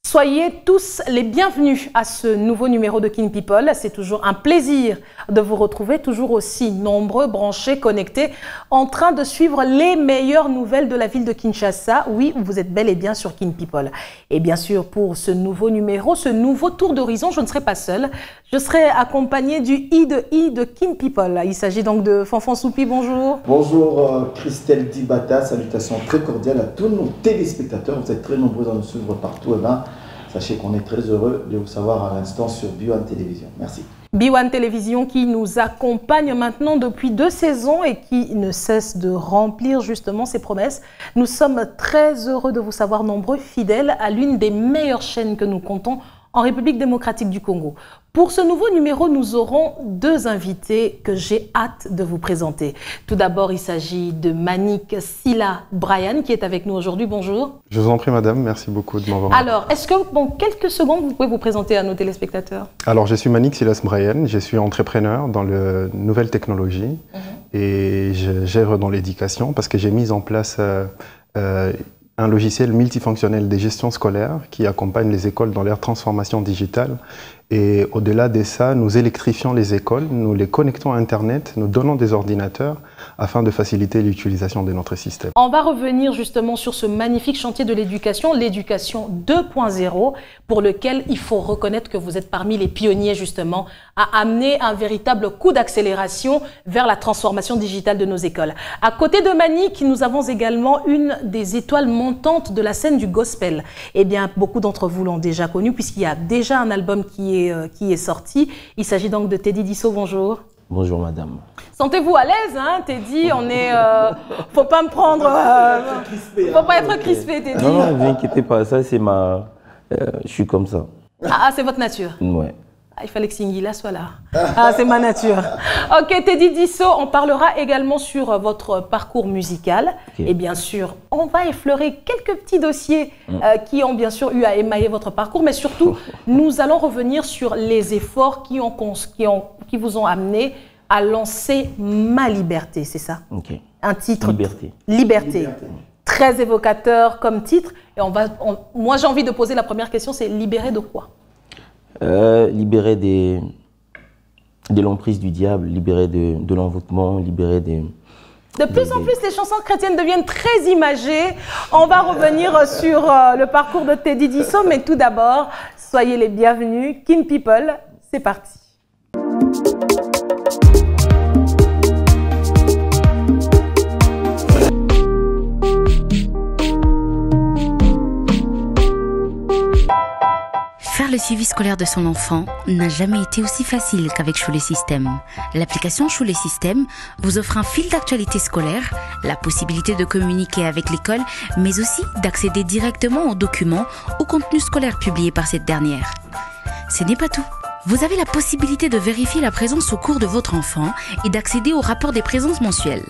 Soyez tous les bienvenus à ce nouveau numéro de Kin People. C'est toujours un plaisir de vous retrouver, toujours aussi nombreux, branchés, connectés, en train de suivre les meilleures nouvelles de la ville de Kinshasa. Oui, vous êtes bel et bien sur Kin People. Et bien sûr, pour ce nouveau numéro, ce nouveau tour d'horizon, je ne serai pas seule. Je serai accompagnée du I de Kin People. Il s'agit donc de Fanfan Soupi, bonjour. Bonjour Christelle Dibata, salutations très cordiales à tous nos téléspectateurs. Vous êtes très nombreux à nous suivre partout. Sachez qu'on est très heureux de vous savoir à l'instant sur B1 Télévision. Merci. B1 Télévision qui nous accompagne maintenant depuis 2 saisons et qui ne cesse de remplir justement ses promesses. Nous sommes très heureux de vous savoir nombreux fidèles à l'une des meilleures chaînes que nous comptons en République démocratique du Congo. Pour ce nouveau numéro, nous aurons 2 invités que j'ai hâte de vous présenter. Tout d'abord, il s'agit de Manik Sila Brian qui est avec nous aujourd'hui. Bonjour. Je vous en prie, madame. Merci beaucoup de m'avoir. Alors, est-ce que, bon, quelques secondes, vous pouvez vous présenter à nos téléspectateurs? Alors, je suis Manik Sila Brian. Je suis entrepreneur dans les nouvelles technologies et je gère dans l'éducation parce que j'ai mis en place un logiciel multifonctionnel de gestion scolaire qui accompagne les écoles dans leur transformation digitale. Et au-delà de ça, nous électrifions les écoles, nous les connectons à Internet, nous donnons des ordinateurs afin de faciliter l'utilisation de notre système. On va revenir justement sur ce magnifique chantier de l'éducation 2.0, pour lequel il faut reconnaître que vous êtes parmi les pionniers justement à amener un véritable coup d'accélération vers la transformation digitale de nos écoles. À côté de Manik, nous avons également une des étoiles montantes de la scène du gospel. Eh bien, beaucoup d'entre vous l'ont déjà connu puisqu'il y a déjà un album qui est sorti. Il s'agit donc de Teddy Disso. Bonjour. Bonjour madame. Sentez-vous à l'aise, hein, Teddy. On est, faut pas me prendre, faut pas être crispé, Teddy. Non, ne vous inquiétez pas, ça c'est ma, je suis comme ça. Ah, c'est votre nature. Ouais. Ah, il fallait que Singila soit là. Ah, c'est ma nature. Ok, Teddy Disso, on parlera également sur votre parcours musical. Okay. Et bien sûr, on va effleurer quelques petits dossiers qui ont bien sûr eu à émailler votre parcours. Mais surtout, nous allons revenir sur les efforts qui vous ont amené à lancer Ma Liberté, c'est ça? Ok. Un titre. Liberté. Liberté. Très évocateur comme titre. Et moi, j'ai envie de poser la première question, c'est libéré de quoi? Libéré de l'emprise du diable, libéré de l'envoûtement, libéré de... De plus en plus, les chansons chrétiennes deviennent très imagées. On va revenir sur le parcours de Teddy Disso, mais tout d'abord, soyez les bienvenus. Kin People, c'est parti. Faire le suivi scolaire de son enfant n'a jamais été aussi facile qu'avec Choulé System. L'application Choulé System vous offre un fil d'actualité scolaire, la possibilité de communiquer avec l'école, mais aussi d'accéder directement aux documents, aux contenus scolaires publiés par cette dernière. Ce n'est pas tout. Vous avez la possibilité de vérifier la présence au cours de votre enfant et d'accéder au rapport des présences mensuelles.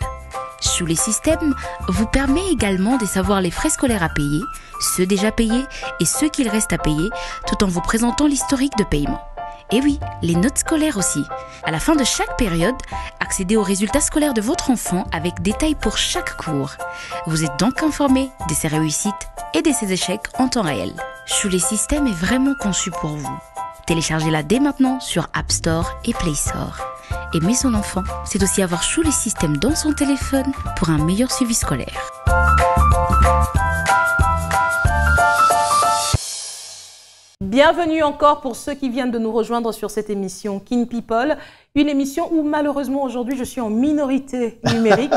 Choulé System vous permet également de savoir les frais scolaires à payer, ceux déjà payés et ceux qu'il reste à payer, tout en vous présentant l'historique de paiement. Et oui, les notes scolaires aussi. À la fin de chaque période, accédez aux résultats scolaires de votre enfant avec détails pour chaque cours. Vous êtes donc informé de ses réussites et de ses échecs en temps réel. Choulé System est vraiment conçu pour vous. Téléchargez-la dès maintenant sur App Store et Play Store. Aimer son enfant, c'est aussi avoir Choulé System dans son téléphone pour un meilleur suivi scolaire. Bienvenue encore pour ceux qui viennent de nous rejoindre sur cette émission Kin People, une émission où malheureusement aujourd'hui je suis en minorité numérique.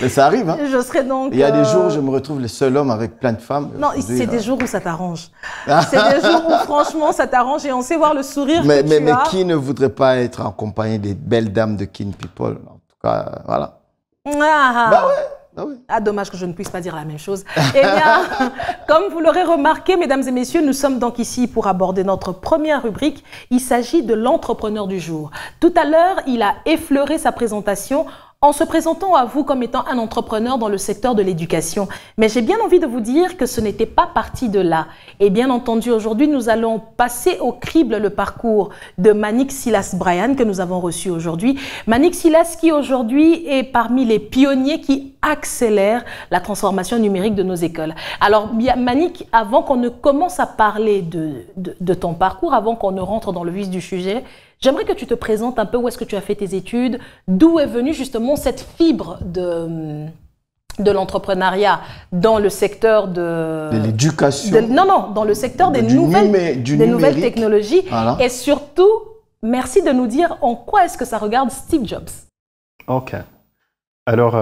Mais ça arrive, hein. Je serai donc. Il y a des jours où je me retrouve le seul homme avec plein de femmes. Non, c'est des jours où ça t'arrange. C'est des jours où franchement ça t'arrange et on sait voir le sourire que tu as. Mais qui ne voudrait pas être accompagné des belles dames de Kin People? En tout cas, voilà. Bah ouais. Ah, dommage que je ne puisse pas dire la même chose. Eh bien, comme vous l'aurez remarqué, mesdames et messieurs, nous sommes donc ici pour aborder notre première rubrique. Il s'agit de l'entrepreneur du jour. Tout à l'heure, il a effleuré sa présentation en se présentant à vous comme étant un entrepreneur dans le secteur de l'éducation. Mais j'ai bien envie de vous dire que ce n'était pas parti de là. Et bien entendu, aujourd'hui, nous allons passer au crible le parcours de Manik Silas Brian que nous avons reçu aujourd'hui. Manik Silas qui aujourd'hui est parmi les pionniers qui accélèrent la transformation numérique de nos écoles. Alors Manik, avant qu'on ne commence à parler de ton parcours, avant qu'on ne rentre dans le vif du sujet, j'aimerais que tu te présentes un peu où est-ce que tu as fait tes études, d'où est venue justement cette fibre de l'entrepreneuriat dans le secteur de l'éducation. Non, dans le secteur des nouvelles technologies. Voilà. Et surtout, merci de nous dire en quoi est-ce que ça regarde Steve Jobs. Ok. Alors,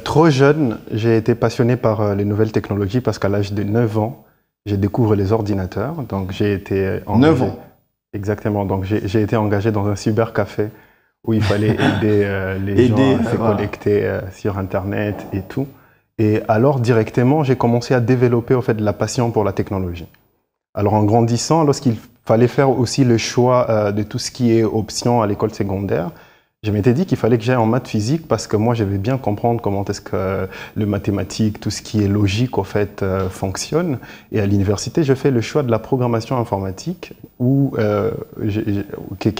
trop jeune, j'ai été passionné par les nouvelles technologies parce qu'à l'âge de 9 ans, j'ai découvert les ordinateurs. Donc, j'ai été engagé. 9 ans. Exactement. Donc, j'ai été engagé dans un cybercafé où il fallait aider les gens à se connecter sur Internet et tout. Et alors, directement, j'ai commencé à développer en fait, de la passion pour la technologie. Alors, en grandissant, lorsqu'il fallait faire aussi le choix de tout ce qui est option à l'école secondaire, je m'étais dit qu'il fallait que j'aille en maths physique parce que moi, je vais bien comprendre comment est-ce que le mathématique, tout ce qui est logique, en fait, fonctionne. Et à l'université, je fais le choix de la programmation informatique que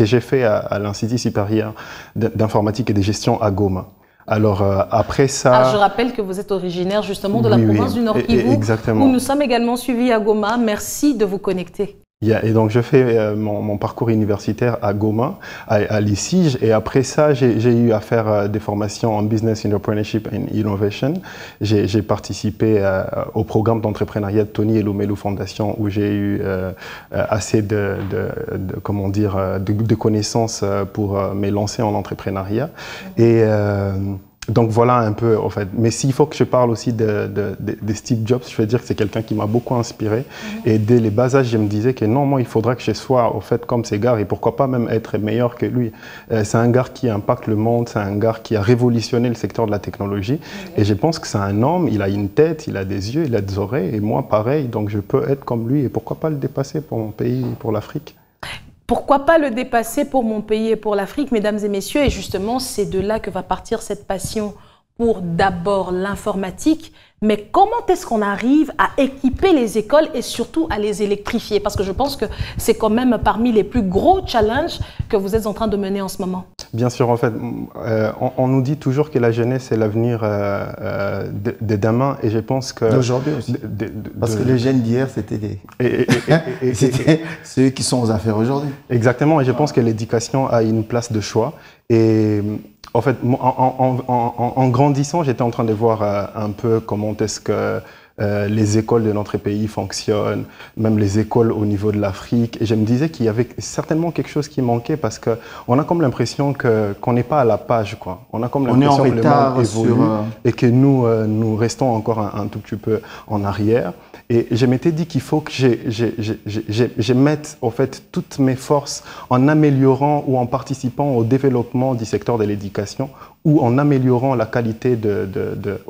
j'ai fait à l'Institut supérieur d'informatique et de gestion à Goma. Alors, après ça... je rappelle que vous êtes originaire justement de la province du Nord Kivu, exactement. Où nous sommes également suivis à Goma. Merci de vous connecter. Et donc, je fais mon parcours universitaire à Goma, à l'ICIJ. Et après ça, j'ai eu à faire des formations en Business Entrepreneurship and Innovation. J'ai participé au programme d'entrepreneuriat de Tony Elomelu Foundation, où j'ai eu assez de connaissances pour me lancer en entrepreneuriat. Et... donc voilà un peu en fait. Mais s'il faut que je parle aussi de Steve Jobs, je vais dire que c'est quelqu'un qui m'a beaucoup inspiré. Et dès les bas âges, je me disais que non, moi il faudra que je sois au fait comme ces gars et pourquoi pas même être meilleur que lui. C'est un gars qui impacte le monde, c'est un gars qui a révolutionné le secteur de la technologie. Et je pense que c'est un homme, il a une tête, il a des yeux, il a des oreilles. Et moi pareil, donc je peux être comme lui et pourquoi pas le dépasser pour mon pays, pour l'Afrique. Pourquoi pas le dépasser pour mon pays et pour l'Afrique, mesdames et messieurs? Et justement, c'est de là que va partir cette passion pour d'abord l'informatique. Mais comment est-ce qu'on arrive à équiper les écoles et surtout à les électrifier? Parce que je pense que c'est quand même parmi les plus gros challenges que vous êtes en train de mener en ce moment. Bien sûr, en fait, on nous dit toujours que la jeunesse c'est l'avenir de demain et je pense que... D'aujourd'hui aussi. Parce que les jeunes d'hier, c'était c'était ceux qui sont aux affaires aujourd'hui. Exactement, et je pense que l'éducation a une place de choix. Et en fait, en grandissant, j'étais en train de voir un peu comment est-ce que les écoles de notre pays fonctionnent, même les écoles au niveau de l'Afrique. Et je me disais qu'il y avait certainement quelque chose qui manquait parce qu'on a comme l'impression qu'on n'est pas à la page, quoi. On a comme l'impression que le monde évolue et que nous restons encore un tout petit peu en arrière. Et je m'étais dit qu'il faut que je mette en fait toutes mes forces en améliorant ou en participant au développement du secteur de l'éducation ou en améliorant la qualité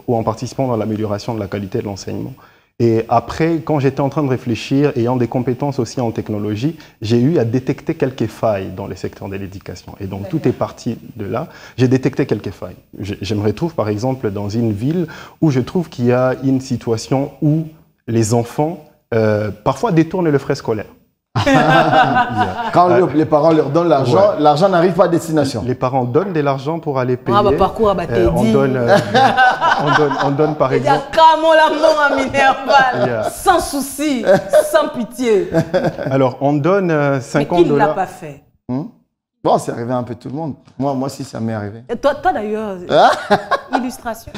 ou en participant dans l'amélioration de la qualité de l'enseignement. Et après, quand j'étais en train de réfléchir, ayant des compétences aussi en technologie, j'ai eu à détecter quelques failles dans les secteurs de l'éducation. Et donc, tout est parti de là. J'ai détecté quelques failles. Je me retrouve, par exemple, dans une ville où je trouve qu'il y a une situation où les enfants, parfois, détournent le frais scolaire. Quand les parents leur donnent l'argent, l'argent n'arrive pas à destination. Les parents donnent de l'argent pour aller payer. Parcours on donne par exemple... Sans souci, sans pitié. Alors, on donne 50 $. Mais qui ne l'a pas fait? Bon, c'est arrivé un peu tout le monde. Moi aussi, ça m'est arrivé. Et toi d'ailleurs, illustration.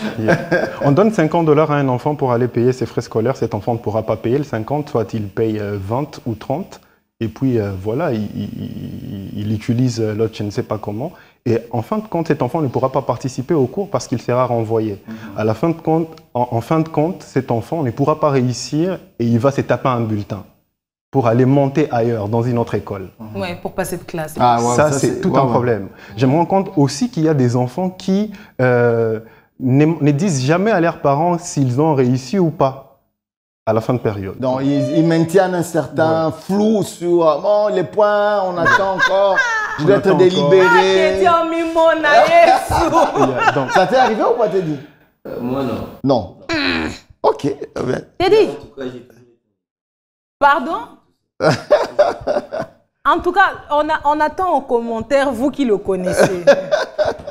On donne 50 $ à un enfant pour aller payer ses frais scolaires. Cet enfant ne pourra pas payer le 50, soit il paye 20 ou 30. Et puis voilà, il utilise l'autre, je ne sais pas comment. Et en fin de compte, cet enfant ne pourra pas participer au cours parce qu'il sera renvoyé. À la fin de compte, en fin de compte, cet enfant ne pourra pas réussir et il va se taper un bulletin pour aller monter ailleurs, dans une autre école. Ouais, pour passer de classe. Ça, c'est tout un problème. Je me rends compte aussi qu'il y a des enfants qui ne disent jamais à leurs parents s'ils ont réussi ou pas à la fin de période. Donc, ils maintiennent un certain flou sur bon, les points, on attend encore. Je dois être délibéré. Donc, Ça t'est arrivé ou pas, Teddy? Moi, non. Non. Ok. Teddy, En tout cas, j'ai toujours... pardon? En tout cas, on attend en commentaire, vous qui le connaissez.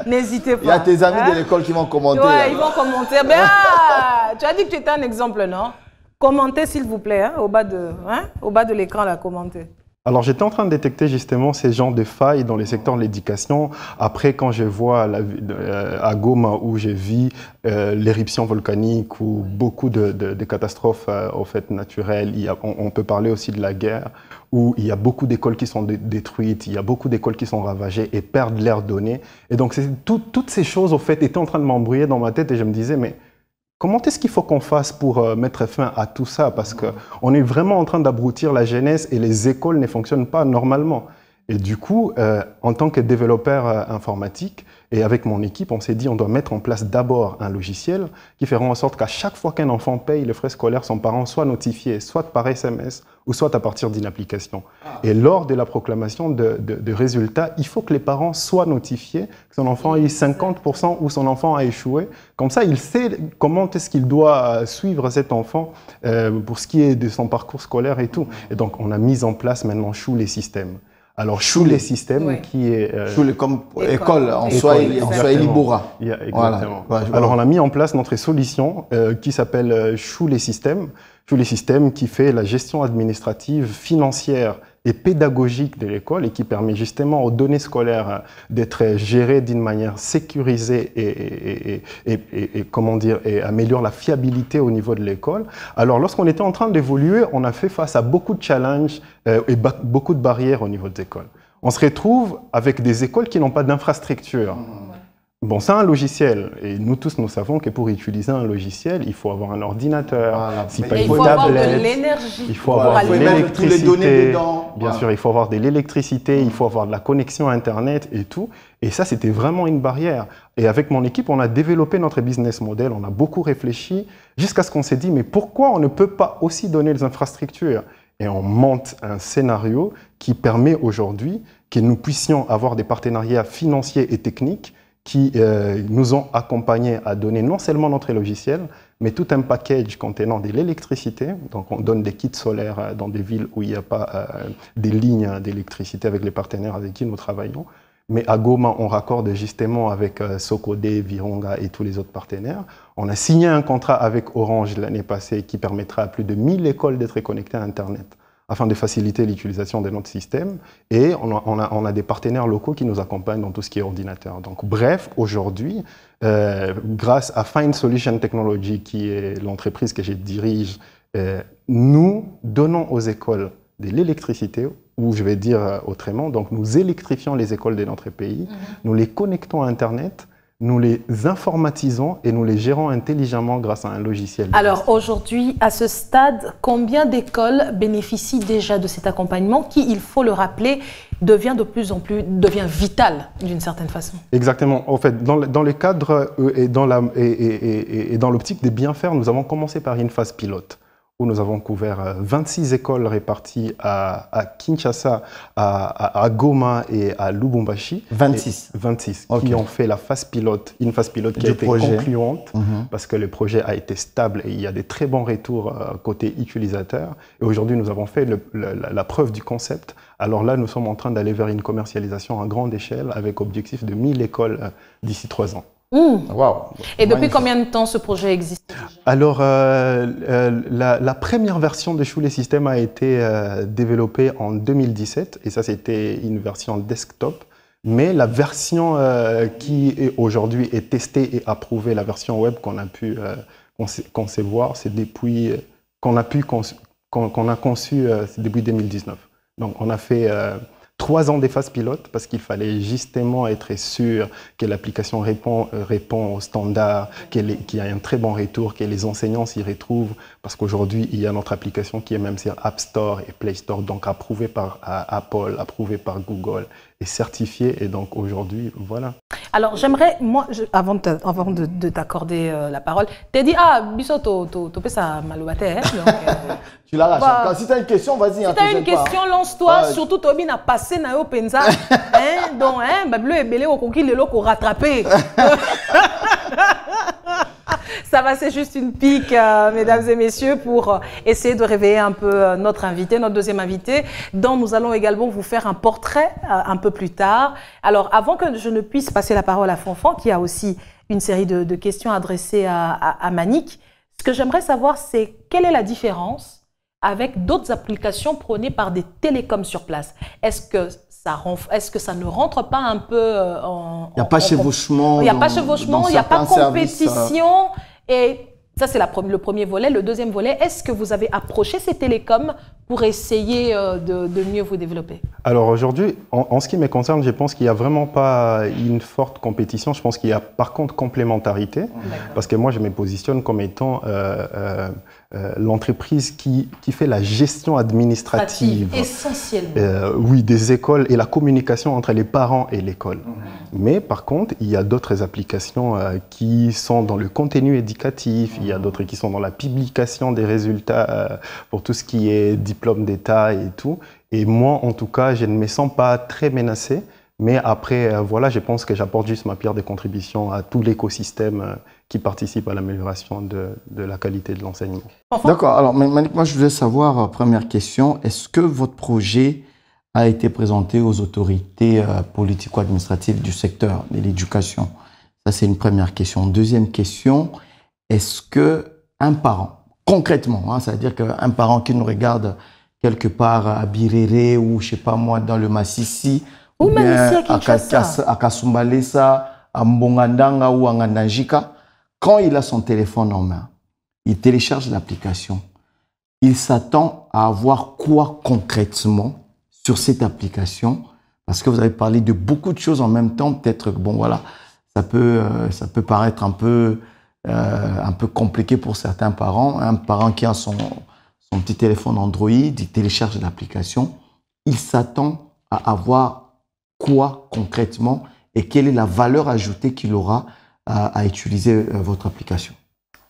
N'hésitez pas. Il y a tes amis de l'école qui vont commenter. Ouais, là. ils vont commenter. Ben, tu as dit que tu étais un exemple, non? Commentez, s'il vous plaît, au bas de l'écran, là, commentez. alors, j'étais en train de détecter justement ces genres de failles dans les secteurs de l'éducation. Après, quand je vois à Goma, où j'ai vu l'éruption volcanique ou beaucoup de catastrophes au fait, naturelles, on peut parler aussi de la guerre, où il y a beaucoup d'écoles qui sont détruites, il y a beaucoup d'écoles qui sont ravagées et perdent leurs données. Et donc, toutes ces choses, au fait, étaient en train de m'embrouiller dans ma tête et je me disais, mais comment est-ce qu'il faut qu'on fasse pour mettre fin à tout ça? Parce qu'on est vraiment en train d'abrutir la jeunesse et les écoles ne fonctionnent pas normalement. Et du coup, en tant que développeur informatique, et avec mon équipe, on s'est dit on doit mettre en place d'abord un logiciel qui fera en sorte qu'à chaque fois qu'un enfant paye les frais scolaires, son parent soit notifié, soit par SMS ou soit à partir d'une application. Et lors de la proclamation de résultats, il faut que les parents soient notifiés que son enfant a eu 50% ou son enfant a échoué. Comme ça, il sait comment est-ce qu'il doit suivre cet enfant pour ce qui est de son parcours scolaire et tout. Et donc, on a mis en place maintenant Choule système. Alors, Choule système, ouais. qui est... Choule comme école, en Swahili Bora. Exactement. Voilà. Alors, on a mis en place notre solution qui s'appelle Choule système. Choule système qui fait la gestion administrative, financière et pédagogique de l'école et qui permet justement aux données scolaires d'être gérées d'une manière sécurisée et comment dire, et améliore la fiabilité au niveau de l'école. Alors, lorsqu'on était en train d'évoluer, on a fait face à beaucoup de challenges et beaucoup de barrières au niveau des écoles. On se retrouve avec des écoles qui n'ont pas d'infrastructure. Bon, c'est un logiciel et nous tous, nous savons que pour utiliser un logiciel, il faut avoir un ordinateur, Voilà. Et il faut avoir de l'énergie. il faut avoir de mettre tous les données l'électricité. dedans. Bien sûr, il faut avoir de l'électricité, il faut avoir de la connexion Internet et tout. Et ça, c'était vraiment une barrière. Et avec mon équipe, on a développé notre business model, on a beaucoup réfléchi jusqu'à ce qu'on s'est dit, mais pourquoi on ne peut pas aussi donner les infrastructures? Et on monte un scénario qui permet aujourd'hui que nous puissions avoir des partenariats financiers et techniques qui nous ont accompagnés à donner non seulement notre logiciel, mais tout un package contenant de l'électricité. Donc, on donne des kits solaires dans des villes où il n'y a pas des lignes d'électricité avec les partenaires avec qui nous travaillons. Mais à Goma, on raccorde justement avec Socodé, Virunga et tous les autres partenaires. On a signé un contrat avec Orange l'année passée qui permettra à plus de 1000 écoles d'être connectées à Internet, afin de faciliter l'utilisation de notre système. Et on a des partenaires locaux qui nous accompagnent dans tout ce qui est ordinateur. Donc, bref, aujourd'hui, grâce à Fine Solution Technology, qui est l'entreprise que je dirige, nous donnons aux écoles de l'électricité, ou je vais dire autrement, donc nous électrifions les écoles de notre pays, nous les connectons à Internet, nous les informatisons et nous les gérons intelligemment grâce à un logiciel. Alors aujourd'hui, à ce stade, combien d'écoles bénéficient déjà de cet accompagnement qui, il faut le rappeler, devient vital d'une certaine façon? Exactement. En fait, dans le cadre et dans l'optique des bien faire, nous avons commencé par une phase pilote, où nous avons couvert 26 écoles réparties à Kinshasa, à Goma et à Lubumbashi. 26. 26 Okay. Qui ont fait la phase pilote, une phase pilote qui a été concluante parce que le projet a été stable et il y a des très bons retours côté utilisateur. Et aujourd'hui, nous avons fait la preuve du concept. Alors là, nous sommes en train d'aller vers une commercialisation à grande échelle avec objectif de 1000 écoles d'ici 3 ans. Wow. Et depuis combien de temps ce projet existe? Alors, la première version de Choule système a été développée en 2017 et ça, c'était une version desktop. Mais la version qui aujourd'hui est testée et approuvée, la version web qu'on a pu concevoir, c'est depuis qu'on a conçu c'est depuis 2019. Donc, on a fait 3 ans des phases pilotes parce qu'il fallait justement être sûr que l'application répond aux standards, qu'il y a un très bon retour, que les enseignants s'y retrouvent. Parce qu'aujourd'hui, il y a notre application qui est même sur App Store et Play Store, donc approuvée par Apple, approuvée par Google est certifié. Et donc aujourd'hui, voilà. Alors j'aimerais, moi, avant de t'accorder la parole, t'as dit, ah, Bisso, tu peux ça malouate. Tu l'as lâché. Si tu as une question, vas-y. Si tu as une question, lance-toi. Surtout, Tobi n'a passé na yo penza. Donc, Bablo et Belé au conquis le loco rattrapé. Ça va, c'est juste une pique, mesdames et messieurs, pour essayer de réveiller un peu notre invité, notre deuxième invité, dont nous allons également vous faire un portrait un peu plus tard. Alors, avant que je ne puisse passer la parole à Fanfan, qui a aussi une série de questions adressées à Manik, ce que j'aimerais savoir, c'est quelle est la différence avec d'autres applications prônées par des télécoms sur place? Est-ce que ça ne rentre pas un peu en... Il n'y a pas chevauchement. Il n'y a pas chevauchement, il n'y a pas compétition. Et ça, c'est le premier volet. Le deuxième volet, est-ce que vous avez approché ces télécoms pour essayer de mieux vous développer? Alors aujourd'hui, en ce qui me concerne, je pense qu'il n'y a vraiment pas une forte compétition. Je pense qu'il y a par contre complémentarité. Parce que moi, je me positionne comme étant l'entreprise qui fait la gestion administrative. Essentiellement. Oui, des écoles et la communication entre les parents et l'école. Mais par contre, il y a d'autres applications qui sont dans le contenu éducatif, il y a d'autres qui sont dans la publication des résultats pour tout ce qui est diplôme d'État et tout. Et moi, en tout cas, je ne me sens pas très menacé. Mais après, voilà, je pense que j'apporte juste ma pierre de contribution à tout l'écosystème qui participe à l'amélioration de la qualité de l'enseignement. D'accord. Alors, Manik, moi, je voulais savoir, première question, est-ce que votre projet a été présenté aux autorités politico-administratives du secteur de l'éducation? Ça, c'est une première question. Deuxième question, est-ce qu'un parent, concrètement, ça veut dire qu'un parent qui nous regarde quelque part à Birere ou, je ne sais pas moi, dans le Massissi, ou bien à Kasumbalesa, à Mbongandanga ou à Ngandajika, quand il a son téléphone en main, il télécharge l'application, il s'attend à avoir quoi concrètement sur cette application? Parce que vous avez parlé de beaucoup de choses en même temps, peut-être que bon voilà, ça peut paraître un peu compliqué pour certains parents. Un parent qui a son petit téléphone Android, il télécharge l'application, il s'attend à avoir quoi concrètement et quelle est la valeur ajoutée qu'il aura à utiliser votre application?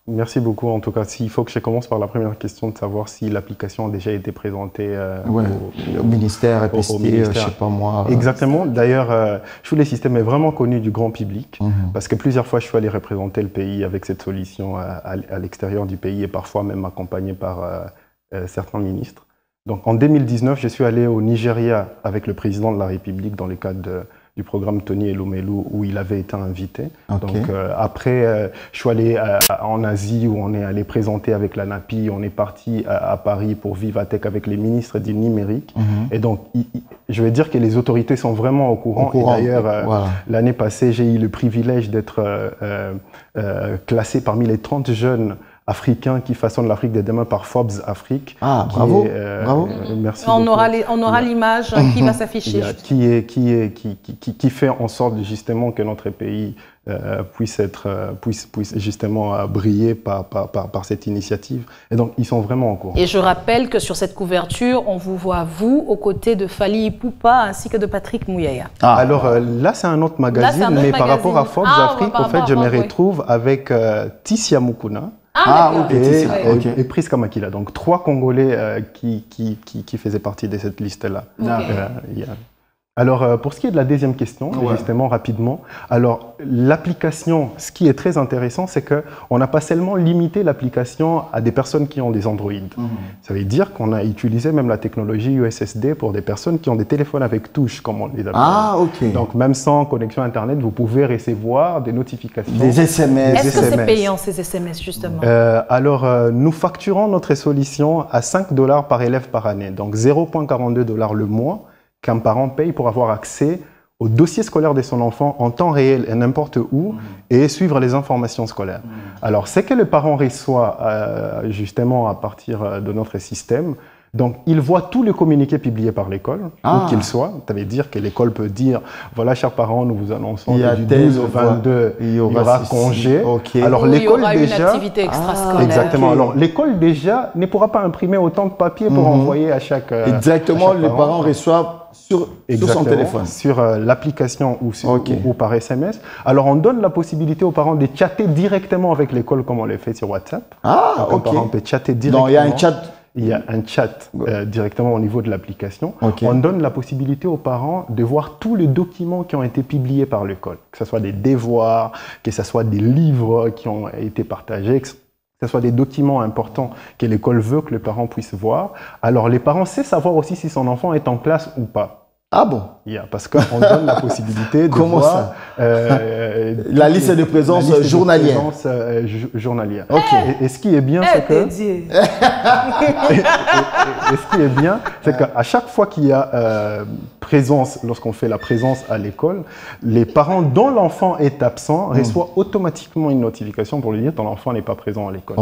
Merci beaucoup. En tout cas, il faut que je commence par la première question de savoir si l'application a déjà été présentée au ministère, EPST, je ne sais pas moi. Exactement. D'ailleurs, Choulé System est vraiment connu du grand public parce que plusieurs fois, je suis allé représenter le pays avec cette solution à l'extérieur du pays et parfois même accompagné par certains ministres. Donc, en 2019, je suis allé au Nigeria avec le président de la République dans le cadre du programme Tony Elumelu où il avait été invité. Okay. Donc après, je suis allé en Asie où on est allé présenter avec la NAPI, on est parti à Paris pour Vivatech avec les ministres du numérique. Et donc, je vais dire que les autorités sont vraiment au courant. Et d'ailleurs, l'année passée, j'ai eu le privilège d'être classé parmi les 30 jeunes africains qui façonnent l'Afrique de demain par Forbes Afrique. Ah, bravo, bravo. Merci on aura l'image qui va s'afficher. Qui fait en sorte justement que notre pays puisse justement briller par cette initiative. Et donc, ils sont vraiment en cours. Et je rappelle que sur cette couverture, on vous voit, vous, aux côtés de Fally Ipupa ainsi que de Patrick Mouyaya. Ah. Alors là, c'est un autre magazine, mais par rapport à Forbes Afrique, en fait, je me retrouve avec Tissia Mukuna. Et Priska Makila, donc 3 Congolais qui faisaient partie de cette liste-là. Alors, pour ce qui est de la deuxième question, justement, rapidement, alors, l'application, ce qui est très intéressant, c'est qu'on n'a pas seulement limité l'application à des personnes qui ont des Android. Ça veut dire qu'on a utilisé même la technologie USSD pour des personnes qui ont des téléphones avec touche, comme on les appelle. Ah, ok. Donc, même sans connexion Internet, vous pouvez recevoir des notifications. Des SMS. Est-ce que c'est payant, ces SMS, justement? Alors, nous facturons notre solution à $5 par élève par année, donc 0,42 $ le mois qu'un parent paye pour avoir accès au dossier scolaire de son enfant en temps réel et n'importe où et suivre les informations scolaires. Alors, ce que le parent reçoit justement à partir de notre système, Donc, il voit tous les communiqués publiés par l'école, où qu'ils soient. Ça veut dire que l'école peut dire, voilà, chers parents, nous vous annonçons que du 12 au 22, il y aura congé. Okay. Alors, l'école déjà... une activité extrascolaire. Exactement. Okay. Alors, l'école déjà ne pourra pas imprimer autant de papier pour envoyer à chaque Exactement, les parents reçoivent sur son téléphone. Sur l'application ou par SMS. Alors, on donne la possibilité aux parents de chatter directement avec l'école comme on le fait sur WhatsApp. Donc, un parent peut chatter directement. Donc, il y a un chat. Il y a un chat directement au niveau de l'application. On donne la possibilité aux parents de voir tous les documents qui ont été publiés par l'école, que ce soit des devoirs, que ce soit des livres qui ont été partagés, que ce soit des documents importants que l'école veut que les parents puissent voir. Alors les parents savent savoir aussi si son enfant est en classe ou pas. Ah bon? Parce qu'on donne la possibilité de voir la liste de présence journalière. Journalière. Et ce qui est bien, c'est que ce qui est bien, c'est qu'à chaque fois qu'il y a présence, lorsqu'on fait la présence à l'école, les parents dont l'enfant est absent reçoivent automatiquement une notification pour lui dire ton enfant n'est pas présent à l'école.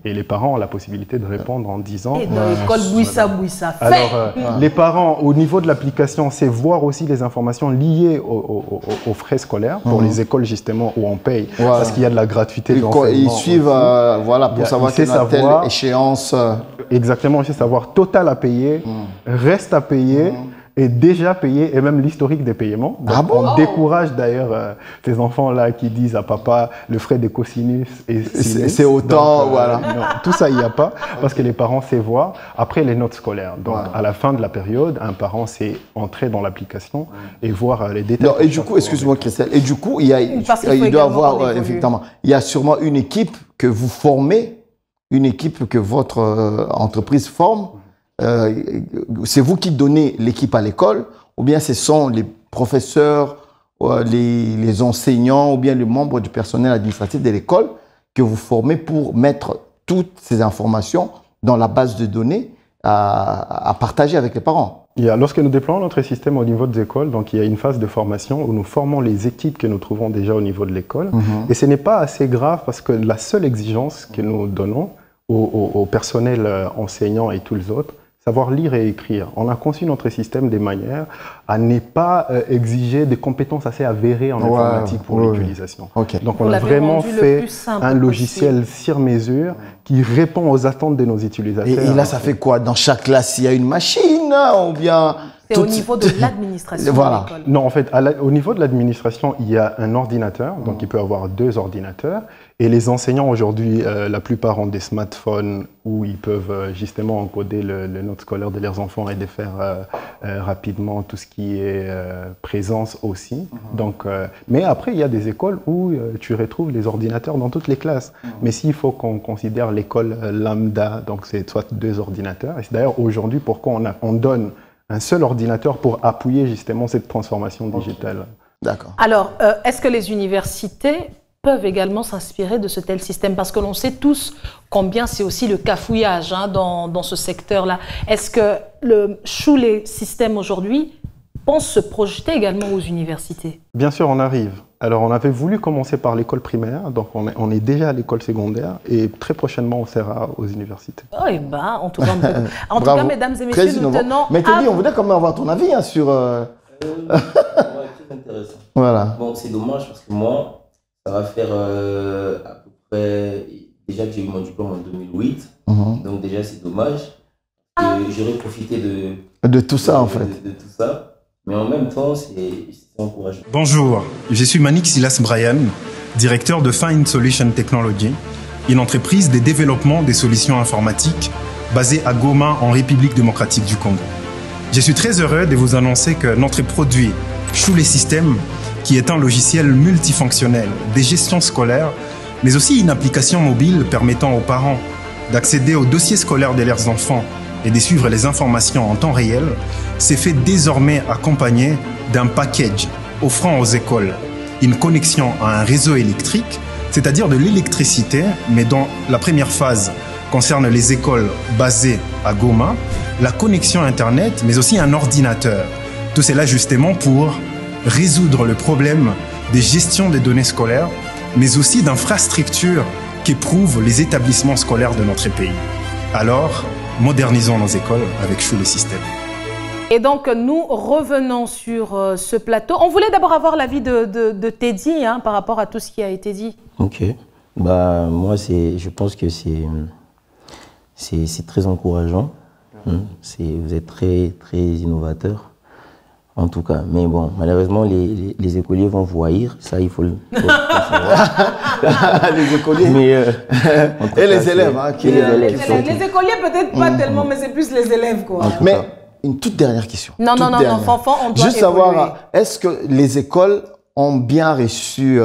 Et les parents ont la possibilité de répondre en disant. Et dans l'école, bouissa. Alors, les parents, au niveau de l'application, c'est voir aussi les informations liées aux frais scolaires pour les écoles justement où on paye parce qu'il y a de la gratuité d'enseignement. Ils suivent pour savoir quelle échéance. Exactement, il faut savoir total à payer, reste à payer. Et déjà payé, et même l'historique des paiements. Donc, on décourage d'ailleurs ces enfants-là qui disent à papa le frais de cosinus et sinus. C'est autant, Non, tout ça, il n'y a pas, parce que les parents savent voir. Après, les notes scolaires. Donc, à la fin de la période, un parent sait entrer dans l'application et voir les détails. Non, et du coup, excuse-moi Christelle, et du coup, il doit avoir, effectivement, il y a sûrement une équipe que vous formez, une équipe que votre entreprise forme. C'est vous qui donnez l'équipe à l'école, ou bien ce sont les professeurs, les enseignants, ou bien les membres du personnel administratif de l'école que vous formez pour mettre toutes ces informations dans la base de données à partager avec les parents? Lorsque nous déployons notre système au niveau des écoles, donc il y a une phase de formation où nous formons les équipes que nous trouvons déjà au niveau de l'école. Et ce n'est pas assez grave parce que la seule exigence que nous donnons au personnel enseignant et tous les autres, savoir lire et écrire. On a conçu notre système de manière à ne pas exiger des compétences assez avérées en informatique pour l'utilisation. Donc on a vraiment fait un logiciel sur mesure qui répond aux attentes de nos utilisateurs. Et là, ça fait quoi? Dans chaque classe, il y a une machine ou bien... C'est au niveau de l'administration de l'école. Non, en fait, au niveau de l'administration, il y a un ordinateur, donc il peut avoir 2 ordinateurs. Et les enseignants aujourd'hui, la plupart ont des smartphones où ils peuvent justement encoder le note scolaire de leurs enfants et de faire rapidement tout ce qui est présence aussi. Donc, mais après, il y a des écoles où tu retrouves les ordinateurs dans toutes les classes. Mais s'il faut qu'on considère l'école lambda, donc c'est soit 2 ordinateurs. Et c'est d'ailleurs aujourd'hui pourquoi on donne un seul ordinateur pour appuyer justement cette transformation digitale. D'accord. Alors, est-ce que les universités peuvent également s'inspirer de ce tel système? Parce que l'on sait tous combien c'est aussi le cafouillage dans ce secteur-là. Est-ce que le Schule System aujourd'hui pense se projeter également aux universités? Bien sûr, on arrive. Alors, on avait voulu commencer par l'école primaire, donc on est déjà à l'école secondaire et très prochainement, on sera aux universités. Oh, et ben, en tout cas, mesdames et messieurs, nous tenons... Mais Teddy, on voudrait quand même avoir ton avis sur... très intéressant. Voilà. Bon, c'est dommage parce que moi, ça va faire à peu près... Déjà que j'ai eu mon diplôme en 2008, donc déjà c'est dommage. J'aurais profité de tout ça, en fait. De tout ça. Mais en même temps, c'est encourageant. Bonjour, je suis Manik Silas Brian, directeur de Find Solution Technology, une entreprise de développement des solutions informatiques basée à Goma, en République démocratique du Congo. Je suis très heureux de vous annoncer que notre produit Schule System, qui est un logiciel multifonctionnel de gestion scolaire, mais aussi une application mobile permettant aux parents d'accéder aux dossiers scolaires de leurs enfants et de suivre les informations en temps réel, s'est fait désormais accompagné d'un package offrant aux écoles une connexion à un réseau électrique, c'est-à-dire de l'électricité, mais dont la première phase concerne les écoles basées à Goma, la connexion Internet, mais aussi un ordinateur. Tout cela justement pour résoudre le problème de gestion des données scolaires, mais aussi d'infrastructures qu'éprouvent les établissements scolaires de notre pays. Alors, modernisons nos écoles avec Schule System. Et donc, nous revenons sur ce plateau. On voulait d'abord avoir l'avis de Teddy par rapport à tout ce qui a été dit. Ok. Bah, moi, je pense que c'est très encourageant. Vous êtes très, très innovateur, en tout cas. Mais bon, malheureusement, les écoliers vont vous haïr. Ça, il faut le savoir. Les écoliers. Mais, et les élèves. Les écoliers, peut-être pas tellement, mais c'est plus les élèves, quoi. Mais une toute dernière question. Non, Fanfan, on doit juste savoir, est-ce que les écoles ont bien reçu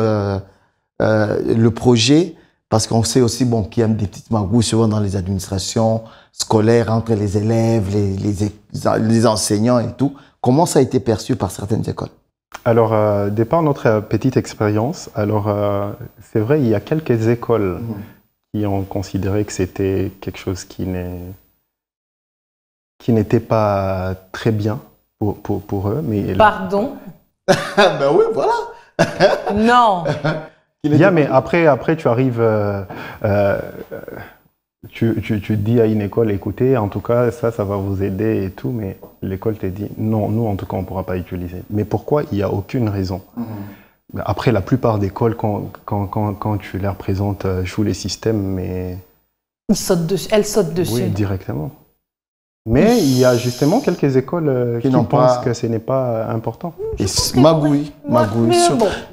le projet? Parce qu'on sait aussi qu'il y a des petites magouilles souvent dans les administrations scolaires entre les élèves, les enseignants et tout. Comment ça a été perçu par certaines écoles? Alors, départ notre petite expérience. Alors, c'est vrai, il y a quelques écoles qui ont considéré que c'était quelque chose qui n'était pas très bien pour eux. Mais pardon? Ben oui, voilà. Non. Mais après tu arrives, tu dis à une école, écoutez, en tout cas, ça va vous aider et tout, mais l'école te dit, non, nous, en tout cas, on ne pourra pas utiliser. Mais pourquoi? Il n'y a aucune raison. Après, la plupart des écoles, quand tu leur présentes Schule System, mais... Elles sautent dessus. Oui, directement. Mais il y a justement quelques écoles qui pensent que ce n'est pas important. Et magouille. Il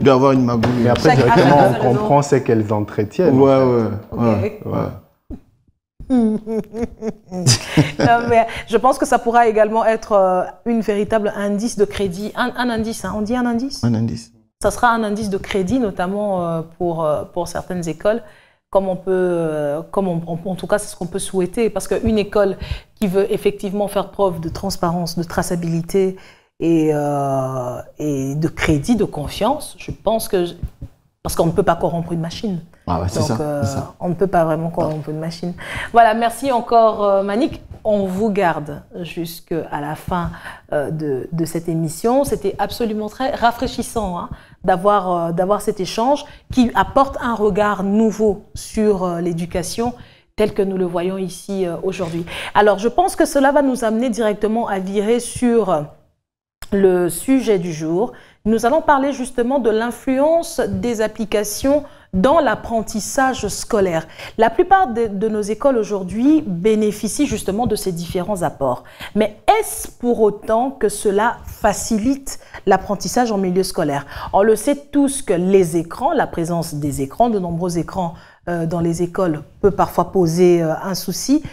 doit y avoir une magouille. Mais après, directement, on comprend ce qu'elles entretiennent. Ouais. Non, mais je pense que ça pourra également être une véritable indice de crédit. Un indice, on dit un indice? Un indice. Ça sera un indice de crédit, notamment pour certaines écoles. En tout cas, c'est ce qu'on peut souhaiter. Parce qu'une école qui veut effectivement faire preuve de transparence, de traçabilité et de crédit, de confiance, je pense que... Parce qu'on ne peut pas corrompre une machine. Ah ouais, c'est ça. On ne peut pas vraiment corrompre une machine. Voilà, merci encore Manik. On vous garde jusqu'à la fin de cette émission. C'était absolument très rafraîchissant d'avoir cet échange qui apporte un regard nouveau sur l'éducation tel que nous le voyons ici aujourd'hui. Alors, je pense que cela va nous amener directement à virer sur le sujet du jour. Nous allons parler justement de l'influence des applications dans l'apprentissage scolaire. La plupart de nos écoles aujourd'hui bénéficient justement de ces différents apports. Mais est-ce pour autant que cela facilite l'apprentissage en milieu scolaire? On le sait tous que les écrans, la présence des écrans, de nombreux écrans dans les écoles peut parfois poser un souci.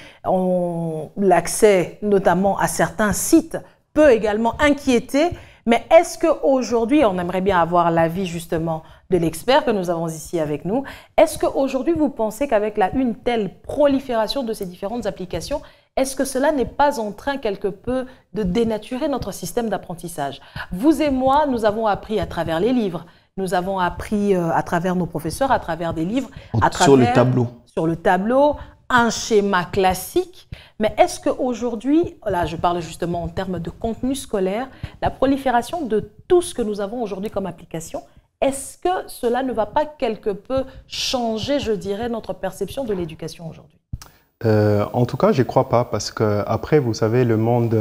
L'accès notamment à certains sites peut également inquiéter. Mais est-ce qu'aujourd'hui, on aimerait bien avoir l'avis justement de l'expert que nous avons ici avec nous, est-ce qu'aujourd'hui vous pensez qu'avec une telle prolifération de ces différentes applications, est-ce que cela n'est pas en train quelque peu de dénaturer notre système d'apprentissage? Vous et moi, nous avons appris à travers les livres, nous avons appris à travers nos professeurs, à travers des livres, sur le tableau. Sur le tableau, un schéma classique. Mais est-ce qu'aujourd'hui, là je parle justement en termes de contenu scolaire, la prolifération de tout ce que nous avons aujourd'hui comme application, est-ce que cela ne va pas quelque peu changer, je dirais, notre perception de l'éducation aujourd'hui? En tout cas, je ne crois pas, parce qu'après, vous savez, le monde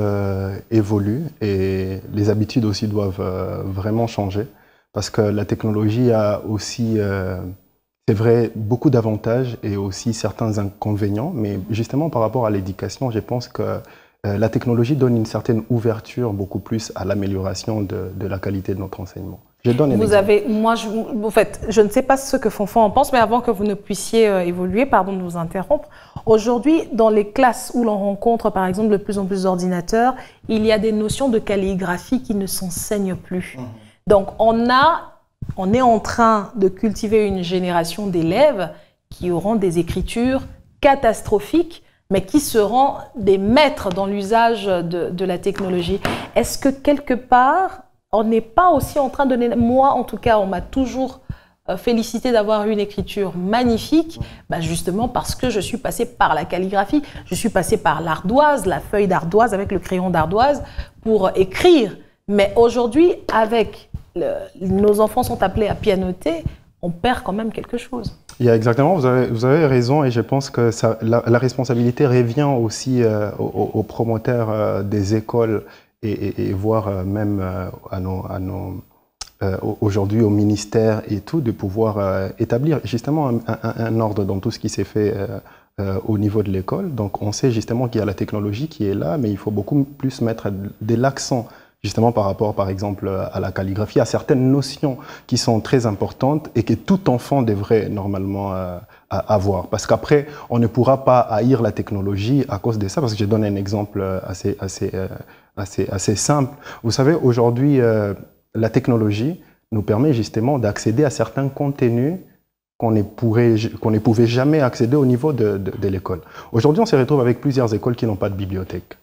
évolue et les habitudes aussi doivent vraiment changer, parce que la technologie a aussi... c'est vrai, beaucoup d'avantages et aussi certains inconvénients, mais justement par rapport à l'éducation, je pense que la technologie donne une certaine ouverture beaucoup plus à l'amélioration de la qualité de notre enseignement. Je donne un exemple. En fait, je ne sais pas ce que Fanfan en pense, mais avant que vous ne puissiez évoluer, pardon de vous interrompre, aujourd'hui, dans les classes où l'on rencontre par exemple de plus en plus d'ordinateurs, il y a des notions de calligraphie qui ne s'enseignent plus. Donc on est en train de cultiver une génération d'élèves qui auront des écritures catastrophiques, mais qui seront des maîtres dans l'usage de la technologie. Est-ce que quelque part, on n'est pas aussi en train de... Moi, en tout cas, on m'a toujours félicité d'avoir une écriture magnifique, justement parce que je suis passée par la calligraphie, je suis passée par l'ardoise, la feuille d'ardoise avec le crayon d'ardoise pour écrire. Mais aujourd'hui, avec... nos enfants sont appelés à pianoter, on perd quand même quelque chose. Exactement, vous avez raison et je pense que la responsabilité revient aussi aux promoteurs des écoles et voire même aujourd'hui au ministère et tout, de pouvoir établir justement un ordre dans tout ce qui s'est fait au niveau de l'école. Donc on sait justement qu'il y a la technologie qui est là, mais il faut beaucoup plus mettre de l'accent justement par rapport, par exemple, à la calligraphie, à certaines notions qui sont très importantes et que tout enfant devrait normalement avoir. Parce qu'après, on ne pourra pas haïr la technologie à cause de ça, parce que je donne un exemple assez simple. Vous savez, aujourd'hui, la technologie nous permet justement d'accéder à certains contenus qu'on ne pouvait jamais accéder au niveau de l'école. Aujourd'hui, on se retrouve avec plusieurs écoles qui n'ont pas de bibliothèque.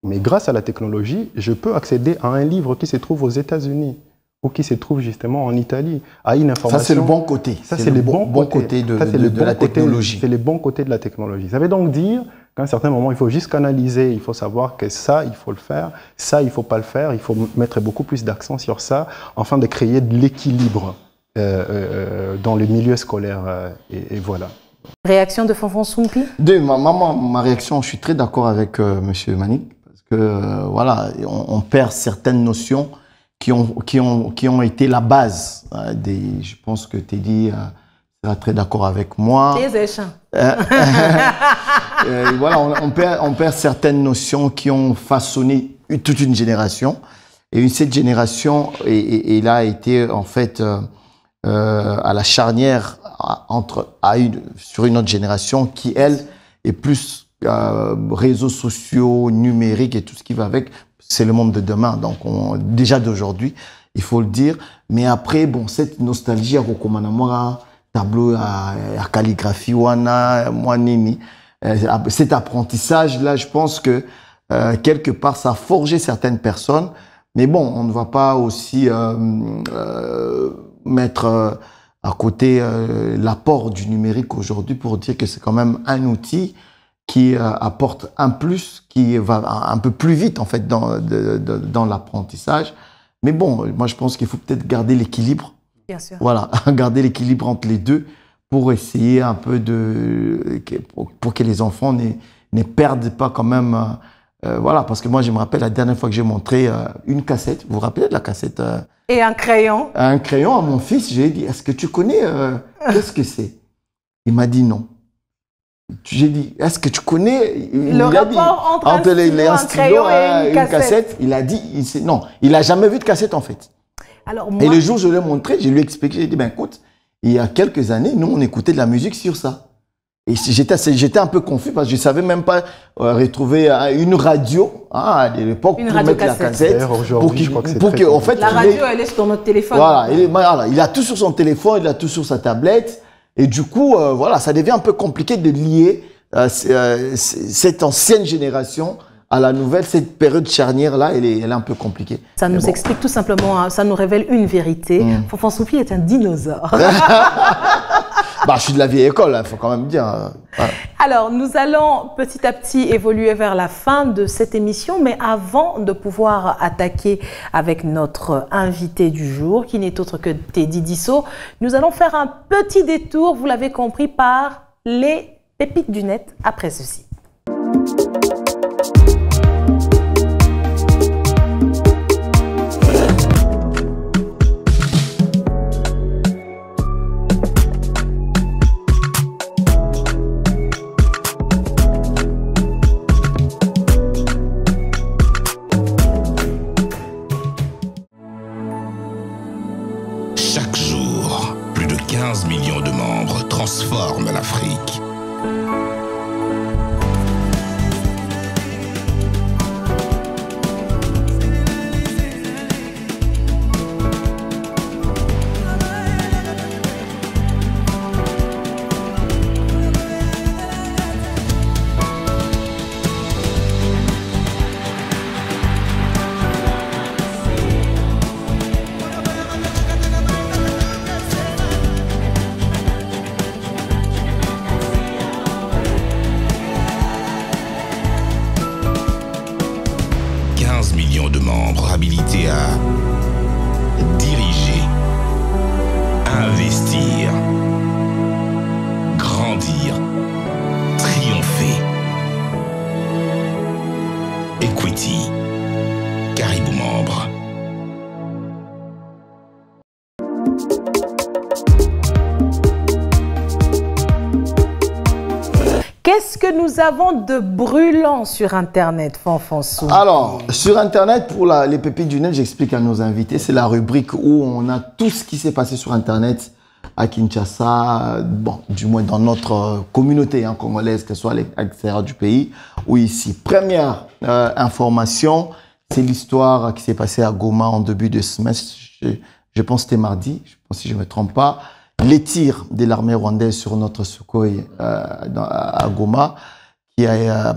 Mais grâce à la technologie, je peux accéder à un livre qui se trouve aux États-Unis ou qui se trouve justement en Italie, à une information. Ça, c'est le bon côté. Ça, c'est le bon côté de la technologie. C'est le bon côté de la technologie. Ça veut donc dire qu'à un certain moment, il faut juste canaliser, il faut savoir que ça, il faut le faire, ça, il ne faut pas le faire, il faut mettre beaucoup plus d'accent sur ça, afin de créer de l'équilibre dans le milieu scolaire. Et voilà. Réaction de Fonfon Soumpi? Ma réaction, je suis très d'accord avec M. Manick. Que voilà, on perd certaines notions qui ont été la base je pense que Teddy sera très d'accord avec moi. Voilà, on perd certaines notions qui ont façonné toute une génération. Et cette génération elle a été en fait à la charnière sur une autre génération qui, elle, est plus réseaux sociaux, numériques et tout ce qui va avec. C'est le monde de demain, donc déjà d'aujourd'hui, il faut le dire. Mais après, bon, cette nostalgie à Rokomanamora, tableau à calligraphie, cet apprentissage-là, je pense que quelque part, ça a forgé certaines personnes. Mais bon, on ne va pas aussi mettre à côté l'apport du numérique aujourd'hui pour dire que c'est quand même un outil qui apporte un plus, qui va un peu plus vite en fait dans l'apprentissage. Mais bon, moi je pense qu'il faut peut-être garder l'équilibre. Bien sûr. Voilà, garder l'équilibre entre les deux pour essayer un peu pour que les enfants ne perdent pas quand même. Voilà, parce que moi je me rappelle la dernière fois que j'ai montré une cassette. Vous vous rappelez de la cassette et un crayon. Un crayon à mon fils. J'ai dit, est-ce que tu connais qu'est-ce que c'est? Il m'a dit non. J'ai dit, est-ce que tu connais le rapport entre un crayon et une cassette? Il a dit, non, il n'a jamais vu de cassette en fait. Alors, moi... Et le jour où je l'ai montré, je lui ai expliqué, j'ai dit, ben écoute, il y a quelques années, nous on écoutait de la musique sur ça. Et j'étais un peu confus parce que je ne savais même pas retrouver une radio à l'époque pour mettre la cassette. En fait, la radio, elle est sur notre téléphone. Voilà, il a tout sur son téléphone, il a tout sur sa tablette. Et du coup, voilà, ça devient un peu compliqué de lier cette ancienne génération à la nouvelle. Cette période charnière-là, elle est un peu compliquée. Ça nous explique tout simplement, ça nous révèle une vérité. Fonfon Soumpi est un dinosaure. Bah, je suis de la vieille école, il faut quand même dire. Alors, nous allons petit à petit évoluer vers la fin de cette émission, mais avant de pouvoir attaquer avec notre invité du jour, qui n'est autre que Teddy Disso, nous allons faire un petit détour, vous l'avez compris, par les pépites du net après ceci. Chaque jour, plus de 15 millions de membres transforment l'Afrique. Millions de membres habilités à diriger, investir, grandir, triompher. Equity, Caribou Membre. Qu'est-ce que nous avons de brûlant sur Internet, Fanfansou? Alors, sur Internet, pour les pépites du net, j'explique à nos invités, c'est la rubrique où on a tout ce qui s'est passé sur Internet à Kinshasa, bon, du moins dans notre communauté congolaise, que ce soit à l'extérieur du pays ou ici. Première information, c'est l'histoire qui s'est passée à Goma en début de semaine. Je pense que c'était mardi, je pense si je ne me trompe pas. Les tirs de l'armée rwandaise sur notre Sukhoi à Goma, qui a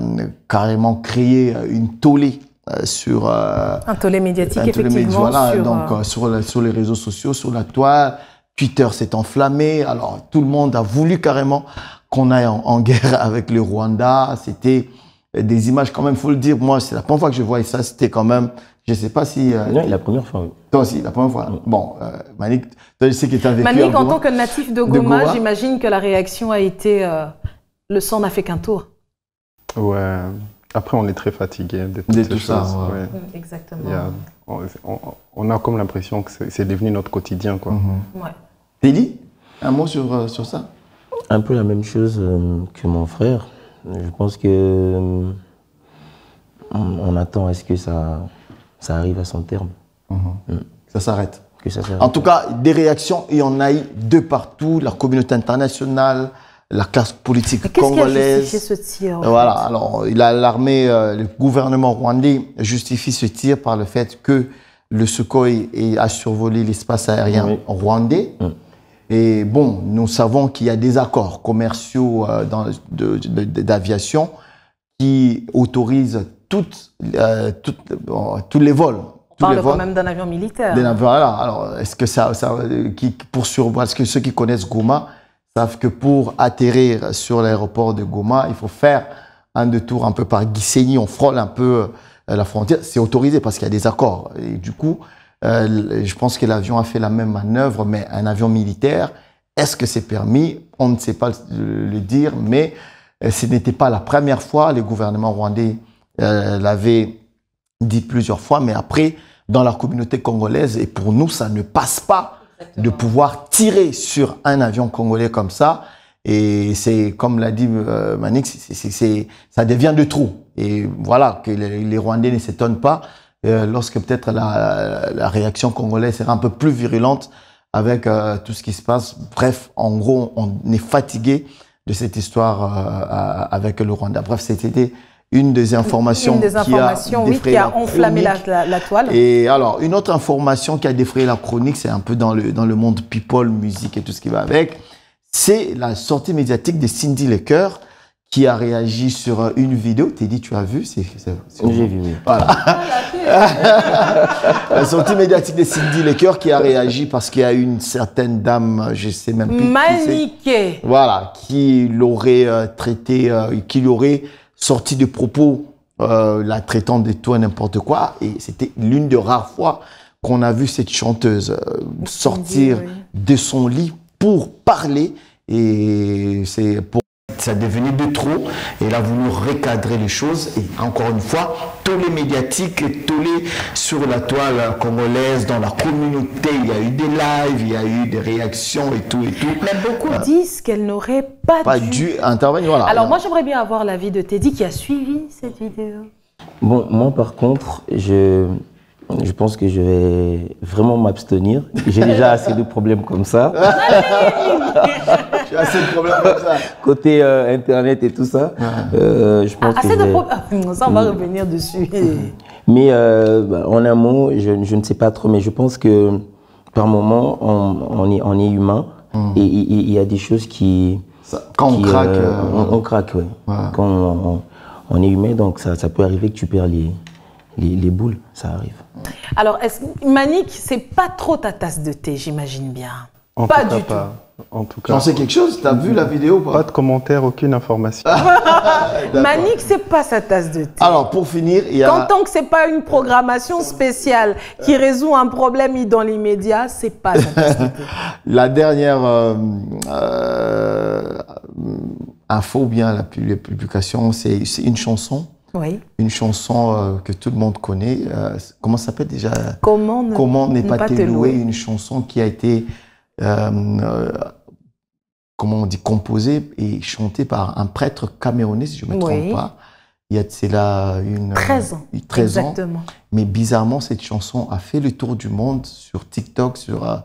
carrément créé une tollée sur... un tollé médiatique, effectivement. Voilà, donc sur les réseaux sociaux, sur la toile. Twitter s'est enflammé. Alors, tout le monde a voulu carrément qu'on aille en guerre avec le Rwanda. C'était des images, quand même, il faut le dire. Moi, c'est la première fois que je voyais ça. C'était quand même... Je ne sais pas si... Non, la première fois. Oui. Toi aussi, la première fois. Bon, Manik, toi, je sais que tu as vécu Manik, en tant que natif de Goma, j'imagine que la réaction a été... le sang n'a fait qu'un tour. Ouais. Après, on est très fatigué de tout ça. Ouais. Exactement. On a comme l'impression que c'est devenu notre quotidien, quoi. Ouais. Téli, un mot sur ça? Un peu la même chose que mon frère. Je pense que on attend à ce que ça arrive à son terme. Ça s'arrête. Que ça s'arrête. En tout cas, des réactions, il y en a eu de partout, la communauté internationale, la classe politique congolaise. Qu'est-ce qui a justifié ce tir? Voilà, alors l'armée, le gouvernement rwandais justifie ce tir par le fait que le Sukhoi a survolé l'espace aérien rwandais. Et bon, nous savons qu'il y a des accords commerciaux d'aviation qui autorisent tous les vols. On parle quand même d'un avion militaire. Voilà, alors est-ce que est-ce que ceux qui connaissent Goma savent que pour atterrir sur l'aéroport de Goma, il faut faire un détour un peu par Gisenyi, on frôle un peu la frontière. C'est autorisé parce qu'il y a des accords. Et du coup, je pense que l'avion a fait la même manœuvre, mais un avion militaire, est-ce que c'est permis? On ne sait pas le dire, mais ce n'était pas la première fois. Le gouvernement rwandais l'avait dit plusieurs fois, mais après, dans la communauté congolaise, et pour nous, ça ne passe pas de pouvoir tirer sur un avion congolais comme ça. Et c'est, comme l'a dit Manik, ça devient de trop. Et voilà, que les Rwandais ne s'étonnent pas lorsque peut-être la réaction congolaise sera un peu plus virulente avec tout ce qui se passe. Bref, en gros, on est fatigué de cette histoire avec le Rwanda. Bref, c'était une des informations, qui a enflammé la toile. Et alors, une autre information qui a défrayé la chronique, c'est un peu dans le monde people, musique et tout ce qui va avec, c'est la sortie médiatique de Cindy Lecoeur qui a réagi sur une vidéo. Teddy, tu as vu? J'ai vu, oui. Voilà. La sortie médiatique de Cindy Lecoeur qui a réagi parce qu'il y a une certaine dame, je ne sais même plus. Maniquée. Voilà, qui l'aurait traité, qui l'aurait sorti de propos la traitant de tout et n'importe quoi. Et c'était l'une des rares fois qu'on a vu cette chanteuse sortir de son lit pour parler. Et ça devenu de trop. Et elle a voulu recadrer les choses. Et encore une fois, tous les médiatiques, tous les sur la toile congolaise, dans la communauté, il y a eu des lives, il y a eu des réactions et tout et tout. Mais beaucoup disent qu'elle n'aurait pas dû intervenir. Voilà. Alors moi, j'aimerais bien avoir l'avis de Teddy qui a suivi cette vidéo. Bon, moi par contre, je pense que je vais vraiment m'abstenir. J'ai déjà assez de problèmes comme ça. J'ai assez de problèmes comme ça. Côté Internet et tout ça. Je pense assez de problèmes. Ça, on va revenir dessus. Mais en un mot, je ne sais pas trop, mais je pense que par moment, on est humain. Et il y a des choses qui... Quand on craque... on craque, oui. Voilà. Quand on est humain, donc ça peut arriver que tu perds les boules, ça arrive. Alors, Manik, c'est pas trop ta tasse de thé, j'imagine bien. Pas du tout. En tout cas. J'en sais quelque chose? T'as vu la vidéo ou pas? Pas de commentaire, aucune information. Manik, c'est pas sa tasse de thé. Alors, pour finir, il y a... Tant que c'est pas une programmation spéciale qui résout un problème dans l'immédiat, c'est pas sa tasse de thé. La dernière info ou bien la publication, c'est une chanson. Oui. Une chanson que tout le monde connaît. Comment ça s'appelle déjà? Comment ne pas te louer? Une chanson qui a été, comment on dit, composée et chantée par un prêtre camerounais, si je ne me trompe pas. Il y a de cela 13 ans. 13 ans. Exactement. Mais bizarrement, cette chanson a fait le tour du monde sur TikTok, sur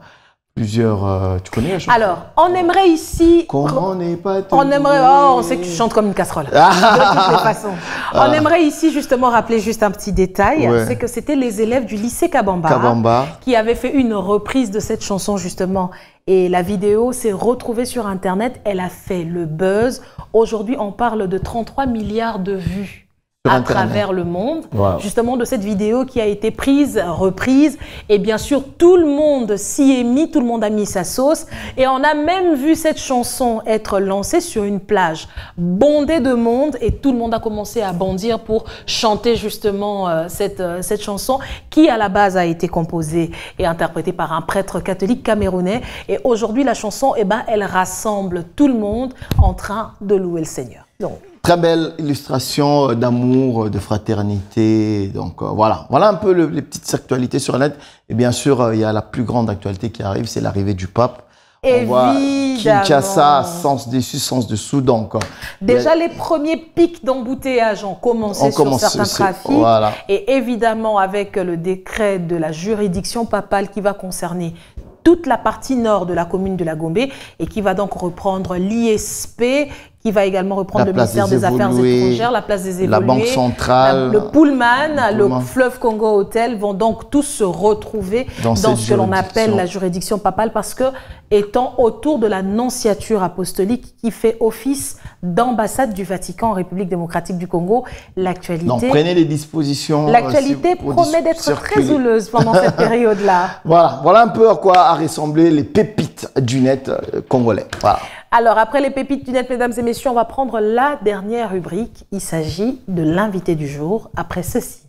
plusieurs... tu connais la chanson? Alors, on aimerait ici... Comment n'est pas te on aimerait... Oh, on sait que tu chantes comme une casserole. De toutes les façons. On aimerait ici justement rappeler juste un petit détail. Ouais. C'est que c'était les élèves du lycée Kabamba qui avaient fait une reprise de cette chanson justement. Et la vidéo s'est retrouvée sur Internet. Elle a fait le buzz. Aujourd'hui, on parle de 33 milliards de vues à travers le monde, justement de cette vidéo qui a été reprise, et bien sûr tout le monde s'y est mis, tout le monde a mis sa sauce, et on a même vu cette chanson être lancée sur une plage bondée de monde, et tout le monde a commencé à bondir pour chanter justement cette chanson qui à la base a été composée et interprétée par un prêtre catholique camerounais, et aujourd'hui la chanson, elle rassemble tout le monde en train de louer le Seigneur. Donc, très belle illustration d'amour, de fraternité. Donc voilà un peu les petites actualités sur la net. Et bien sûr, il y a la plus grande actualité qui arrive, c'est l'arrivée du pape. Évidemment. On voit Kinshasa, sens dessus, sens dessous. Donc, déjà, les premiers pics d'embouteillage ont commencé sur certains trafics. Voilà. Et évidemment, avec le décret de la juridiction papale qui va concerner toute la partie nord de la commune de la Gombe et qui va donc reprendre l'ISP, qui va également reprendre le ministère des Affaires étrangères, la place des évolués, la Banque centrale, le Pullman, le Fleuve Congo Hotel vont donc tous se retrouver dans ce que l'on appelle la juridiction papale parce que étant autour de la nonciature apostolique qui fait office d'ambassade du Vatican en République démocratique du Congo, l'actualité... Donc prenez les dispositions. L'actualité promet d'être très houleuse pendant cette période-là. Voilà un peu à quoi a ressemblé les pépites du net congolais. Voilà. Alors, après les pépites du net, mesdames et messieurs, on va prendre la dernière rubrique. Il s'agit de l'invité du jour, après ceci.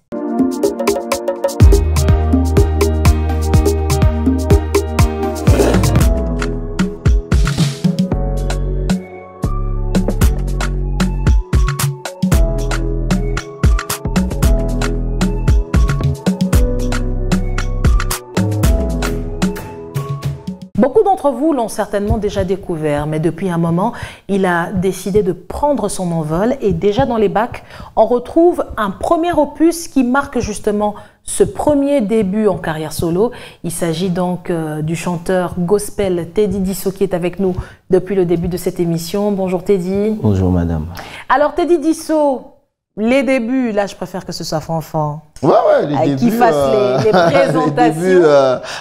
Beaucoup d'entre vous l'ont certainement déjà découvert, mais depuis un moment, il a décidé de prendre son envol et déjà dans les bacs, on retrouve un premier opus qui marque justement ce premier début en carrière solo. Il s'agit donc du chanteur gospel Teddy Disso qui est avec nous depuis le début de cette émission. Bonjour Teddy. Bonjour madame. Alors Teddy Disso, les débuts, là je préfère que ce soit Fanfan. Ouais, les débuts. Qui fasse les présentations. Les débuts,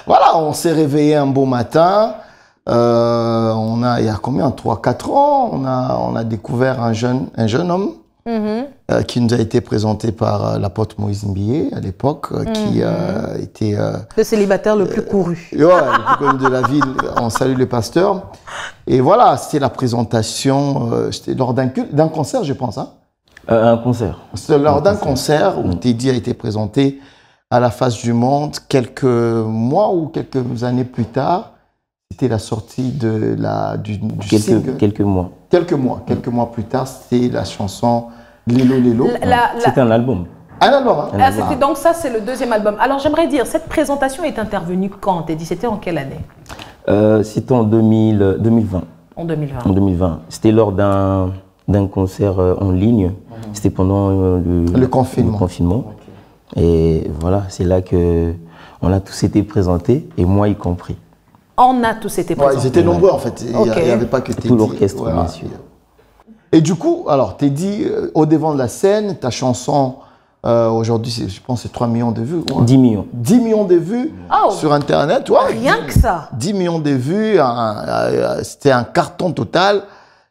voilà, on s'est réveillé un beau matin. Il y a combien? 3-4 ans, on a découvert un jeune homme qui nous a été présenté par l'apôtre Moïse Mbié à l'époque, qui était... le célibataire le plus couru. Ouais, le plus connu de la ville. On salue le pasteur. Et voilà, c'était la présentation, c'était lors d'un concert, je pense, hein. Un concert. C'est lors d'un concert où Teddy a été présenté à la face du monde quelques mois ou quelques années plus tard. C'était la sortie du single. Quelques mois. Quelques mois plus tard, c'était la chanson Lelo Lelo. C'était un album. Un album, hein? Donc ça, c'est le deuxième album. Alors j'aimerais dire, cette présentation est intervenue quand, Teddy? C'était en quelle année? C'était en 2020. En 2020. En 2020. C'était lors d'un concert en ligne. C'était pendant le confinement. Et voilà, c'est là qu'on a tous été présentés, et moi y compris. On a tous été présentés. Ils étaient nombreux en fait, il n'y avait pas que Teddy. Tout l'orchestre, bien sûr. Et du coup, alors Teddy, au devant de la scène, ta chanson, aujourd'hui, je pense c'est 3 millions de vues. 10 millions. 10 millions de vues sur Internet. Rien que ça. 10 millions de vues, c'était un carton total.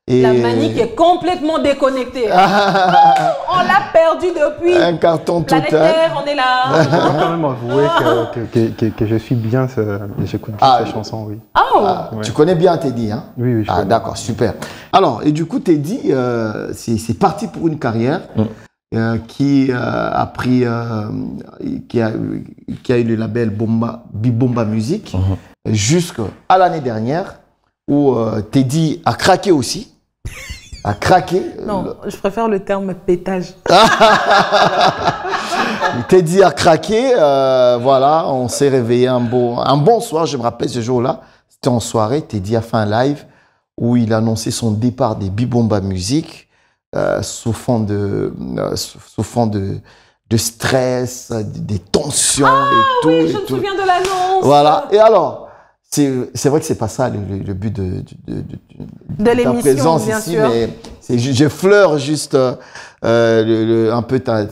Et la Manique est complètement déconnectée. On l'a perdu depuis. Un carton total. Terre, on est là. Je dois quand même avouer que je suis bien, j'écoute bien ces chansons, oui. Ouais. Tu connais bien Teddy, hein? Oui. D'accord, super. Alors, et du coup, Teddy, c'est parti pour une carrière qui a pris, qui a eu le label Bibomba Music jusqu'à l'année dernière où Teddy a craqué aussi. A craqué. Non, je préfère le terme pétage. Teddy a craqué. Voilà, on s'est réveillé un bon soir. Je me rappelle ce jour-là. C'était en soirée. Teddy a fait un live où il a annoncé son départ des Bibomba Music sous fond de stress, des tensions et tout. Oui, je me souviens de l'annonce. Voilà. Et alors, c'est vrai que c'est pas ça le but de ta présence bien ici, sûr. mais j'effleure juste un peu ta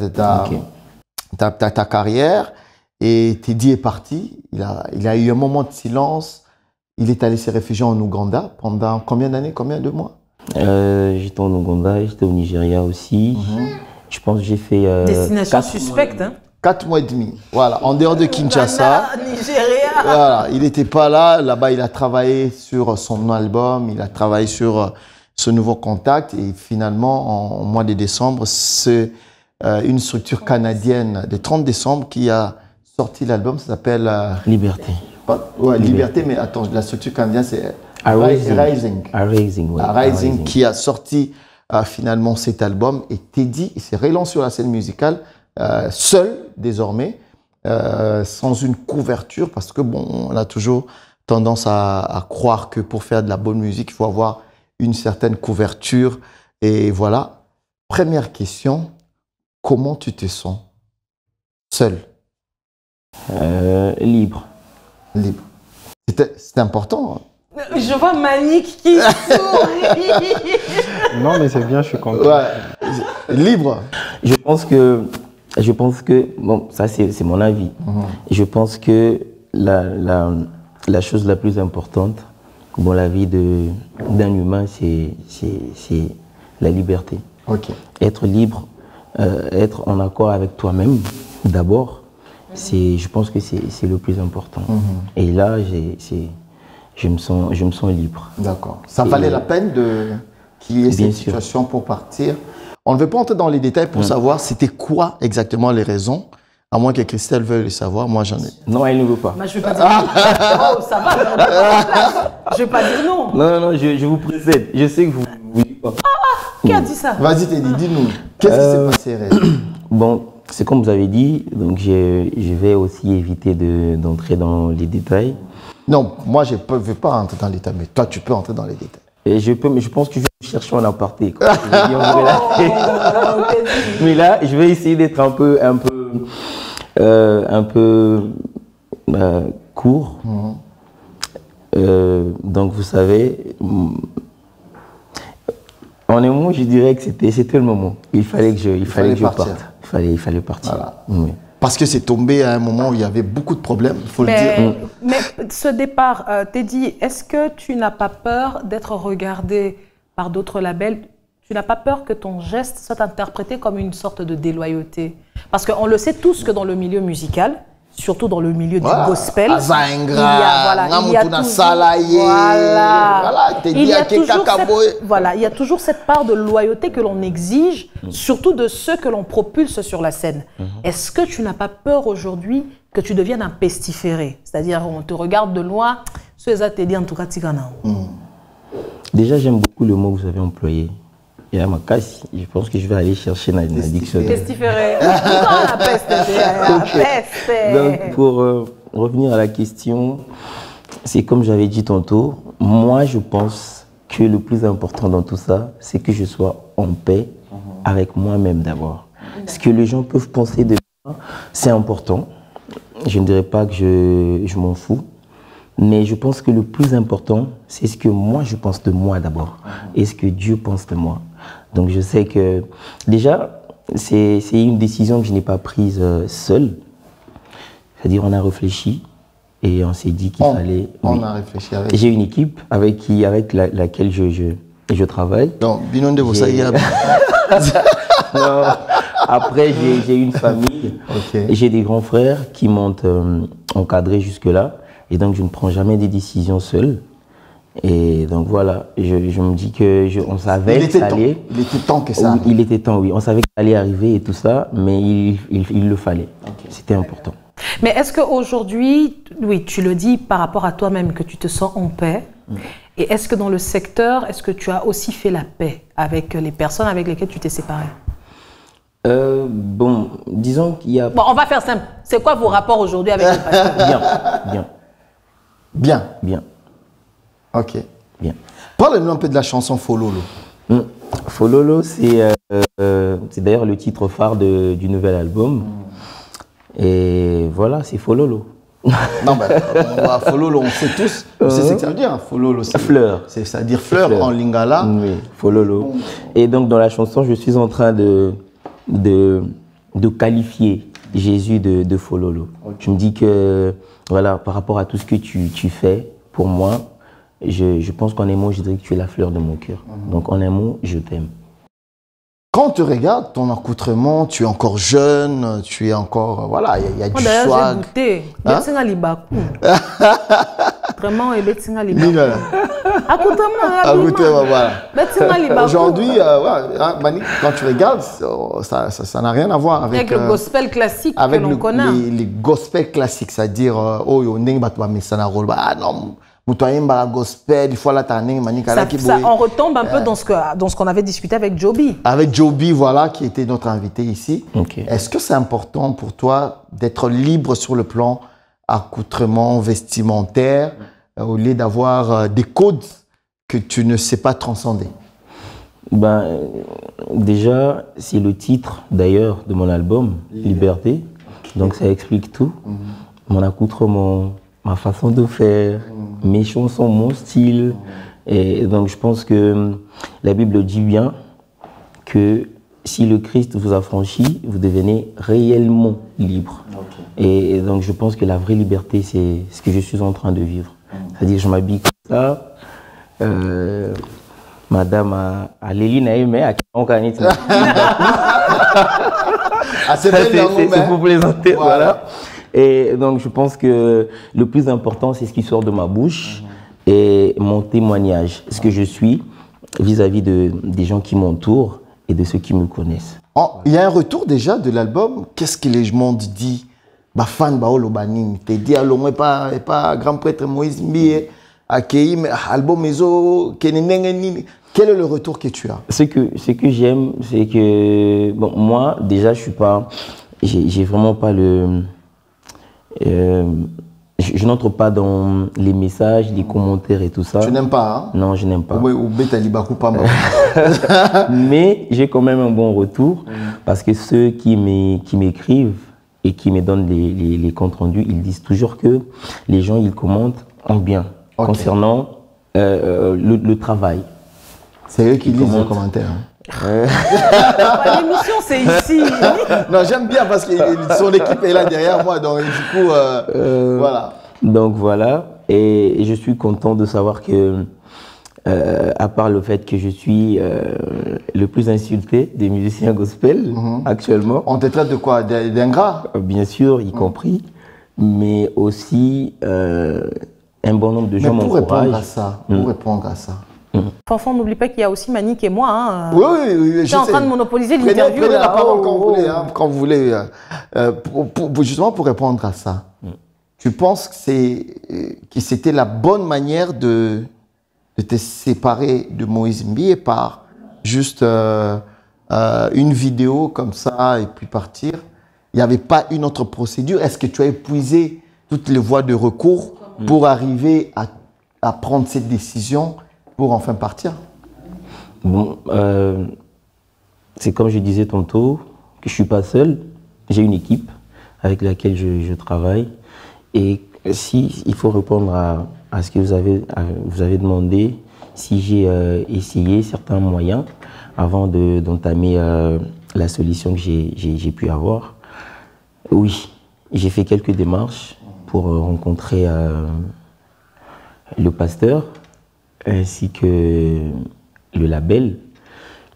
carrière. Et Teddy est parti. Il a eu un moment de silence. Il est allé se réfugier en Ouganda pendant combien d'années, combien de mois? J'étais en Ouganda, j'étais au Nigeria aussi. Je pense que j'ai fait... Destination suspecte, hein? 4 mois et demi. Voilà, en dehors de Kinshasa. Nigeria. Voilà, il n'était pas là. Là-bas, il a travaillé sur son album, il a travaillé sur ce nouveau contact. Et finalement, en mois de décembre, c'est une structure canadienne de 30 décembre qui a sorti l'album. Ça s'appelle... Liberté. Ouais, Liberté, mais attends, la structure canadienne, c'est Rising. Rising, qui a sorti finalement cet album. Et Teddy, il s'est relancé sur la scène musicale, seul désormais, sans une couverture, parce que bon, on a toujours tendance à croire que pour faire de la bonne musique, il faut avoir une certaine couverture. Et voilà. Première question, comment tu te sens seul? Libre. Libre. C'était important. Je vois Manik qui sourit. Non, mais c'est bien, je suis content. Ouais. Libre. Je pense que, bon, ça c'est mon avis. Je pense que la chose la plus importante dans la vie d'un humain, c'est la liberté. Okay. Être libre, être en accord avec toi-même, d'abord, je pense que c'est le plus important. Et là, je me sens libre. D'accord. Ça valait la peine qu'il y ait cette situation pour partir. On ne veut pas entrer dans les détails pour savoir c'était quoi exactement les raisons, à moins que Christelle veuille le savoir. Moi, j'en ai. Non, elle ne veut pas. Moi, je ne vais pas dire non. Oh, ça va. Je ne vais pas dire non. Non, je vous précède. Je sais que vous ne dites pas. Qui a dit ça? Vas-y, Teddy, dis-nous. Qu'est-ce qui s'est passé, réellement? Bon, c'est comme vous avez dit, donc je vais aussi éviter d'entrer dans les détails. Non, moi, je ne veux pas rentrer dans les détails, mais toi, tu peux entrer dans les détails. Et mais je pense que je vais chercher un aparté. Mais là, je vais essayer d'être un peu court. Donc, vous savez, en un mot, je dirais que c'était le moment. Il fallait que je parte. Il fallait partir. Voilà. Oui. Parce que c'est tombé à un moment où il y avait beaucoup de problèmes, il faut le dire. Mais ce départ, Teddy, est-ce que tu n'as pas peur d'être regardé par d'autres labels? Tu n'as pas peur que ton geste soit interprété comme une sorte de déloyauté? Parce qu'on le sait tous que dans le milieu musical, surtout dans le milieu du gospel, il y a toujours cette part de loyauté que l'on exige, surtout de ceux que l'on propulse sur la scène. Est-ce que tu n'as pas peur aujourd'hui que tu deviennes un pestiféré? C'est-à-dire, on te regarde de loin, ceux qui dit en tout cas, Déjà, j'aime beaucoup le mot que vous avez employé. Et à ma casse, je pense que je vais aller chercher dans la dictionnaire. Pestiféré. La peste. Donc, pour revenir à la question, c'est comme j'avais dit tantôt, moi, je pense que le plus important dans tout ça, c'est que je sois en paix avec moi-même d'abord. Ce que les gens peuvent penser de moi, c'est important. Je ne dirais pas que je m'en fous. Mais je pense que le plus important, c'est ce que moi je pense de moi d'abord et ce que Dieu pense de moi. Donc je sais que déjà, c'est une décision que je n'ai pas prise seule. C'est-à-dire on a réfléchi et on s'est dit qu'il fallait... On a réfléchi avec... J'ai une équipe avec laquelle je travaille. Donc, binon de vos Non. Après, j'ai une famille, j'ai des grands frères qui m'ont encadré jusque-là. Et donc, je ne prends jamais des décisions seul. Et donc, voilà, je me dis qu'on savait que ça allait. Il était temps que ça arrive. Il était temps, oui. On savait que ça allait arriver et tout ça, mais il le fallait. C'était important. Mais est-ce qu'aujourd'hui, oui, tu le dis par rapport à toi-même, que tu te sens en paix. Et est-ce que dans le secteur, est-ce que tu as aussi fait la paix avec les personnes avec lesquelles tu t'es séparé? Bon, disons qu'il y a... Bon, on va faire simple. C'est quoi vos rapports aujourd'hui avec les pasteurs? Bien. Ok. Bien. Parle-nous un peu de la chanson Fololo. Fololo, c'est d'ailleurs le titre phare du nouvel album. Et voilà, c'est Fololo. Non, Fololo, on sait tous. On sait ce que ça veut dire. Fololo, c'est fleur. C'est-à-dire fleur en lingala. Oui, Fololo. Et donc, dans la chanson, je suis en train de qualifier Jésus de Fololo. Okay. Je me dis que, voilà, par rapport à tout ce que tu fais, pour moi, je pense qu'en un mot, je dirais que tu es la fleur de mon cœur. Donc, en un mot, je t'aime. Quand tu regardes ton accoutrement, tu es encore jeune, tu es encore... Voilà, il y a du swag. J'ai goûté. Accoutrement, voilà. Aujourd'hui, quand tu regardes, ça n'a rien à voir avec le gospel classique que l'on connaît. Les gospels classiques, c'est-à-dire, oh, on gospel, il faut la on retombe un peu dans ce qu'on avait discuté avec Joby. Avec Joby, voilà, qui était notre invité ici. Okay. Est-ce que c'est important pour toi d'être libre sur le plan accoutrement, vestimentaire, au lieu d'avoir des codes que tu ne sais pas transcender? Déjà, c'est le titre d'ailleurs de mon album, Liberté. Donc ça explique tout. Mon accoutrement, ma façon de faire, mes chansons, mon style. Et donc je pense que la Bible dit bien que si le Christ vous a franchi, vous devenez réellement libre. Okay. Et donc je pense que la vraie liberté, c'est ce que je suis en train de vivre. C'est-à-dire je m'habille comme ça. Madame a Léline a aimé à c'est pour plaisanter, voilà. Et donc je pense que le plus important, c'est ce qui sort de ma bouche et mon témoignage, ce que je suis vis-à-vis des gens qui m'entourent et de ceux qui me connaissent. Il y a un retour déjà de l'album. Qu'est-ce que les gens disent? Fan baolo banin, te dit alors pas grand prêtre Moïse Mbie accueilli mais album mezo kenenengeni. Quel est le retour que tu as? Ce que j'aime, c'est que bon, moi déjà je suis pas, j'ai vraiment pas le je n'entre pas dans les messages, les commentaires et tout ça. Tu n'aimes pas, hein? Non, je n'aime pas. Pas. Mais j'ai quand même un bon retour parce que ceux qui m'écrivent et qui me donnent les comptes rendus, ils disent toujours que les gens, ils commentent en bien concernant le travail. C'est eux qui lisent les commentaires. L'émission, c'est ici. Non, j'aime bien parce que son équipe est là derrière moi, donc du coup, voilà. Donc voilà, et je suis content de savoir que, à part le fait que je suis le plus insulté des musiciens gospel actuellement. On te traite de quoi? D'ingrat? Bien sûr, y compris, mais aussi un bon nombre de gens m'encouragent. Pour répondre à ça. Fanfan, n'oublie pas qu'il y a aussi Manick et moi. Hein. Oui, je suis en train de monopoliser l'interview. Prenez la parole quand vous voulez. Justement, pour répondre à ça, tu penses que c'était la bonne manière de te séparer de Moïse Mbie par juste une vidéo comme ça et puis partir? Il n'y avait pas une autre procédure? Est-ce que tu as épuisé toutes les voies de recours pour arriver à prendre cette décision pour enfin partir? Bon, c'est comme je disais tantôt, que je ne suis pas seul. J'ai une équipe avec laquelle je travaille. Et si il faut répondre à ce que vous avez demandé, si j'ai essayé certains moyens avant d'entamer la solution que j'ai pu avoir, oui, j'ai fait quelques démarches pour rencontrer le pasteur ainsi que le label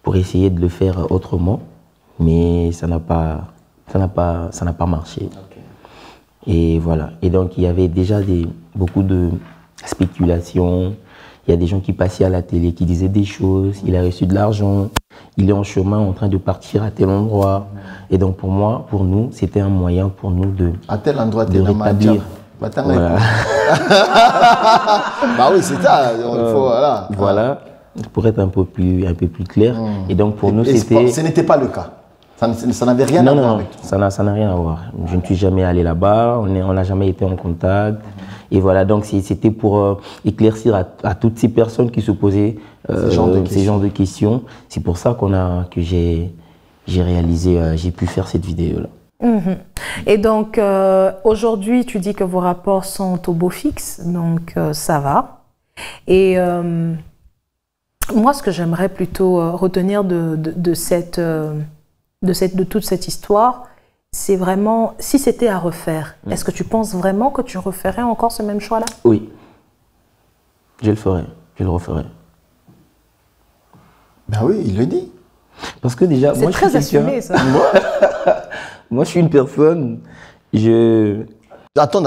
pour essayer de le faire autrement, mais ça n'a pas marché. Okay. Et voilà. Et donc il y avait déjà beaucoup de spéculations. Il y a des gens qui passaient à la télé qui disaient des choses. Il a reçu de l'argent. Il est en chemin en train de partir à tel endroit. Et donc pour nous, c'était un moyen pour nous de à tel endroit de rétablir. Voilà. Bah oui, c'est ça. Il faut, voilà. Voilà, pour être un peu plus clair. Et donc pour nous, c'était... Ce n'était pas le cas. Ça n'avait rien à voir avec toi. Ça n'a rien à voir. Je ne suis jamais allé là-bas, on n'a jamais été en contact. Et voilà, donc c'était pour éclaircir à toutes ces personnes qui se posaient ces genres de questions. C'est pour ça que j'ai réalisé, j'ai pu faire cette vidéo-là. Et donc, aujourd'hui, tu dis que vos rapports sont au beau fixe, donc ça va. Et moi, ce que j'aimerais plutôt retenir de toute cette histoire, c'est vraiment, si c'était à refaire, est-ce que tu penses vraiment que tu referais encore ce même choix-là? Oui, je le ferai, je le referai. Ben oui, il le dit. Parce que déjà, c'est très assumé, ça. Moi, je suis une personne, Attends,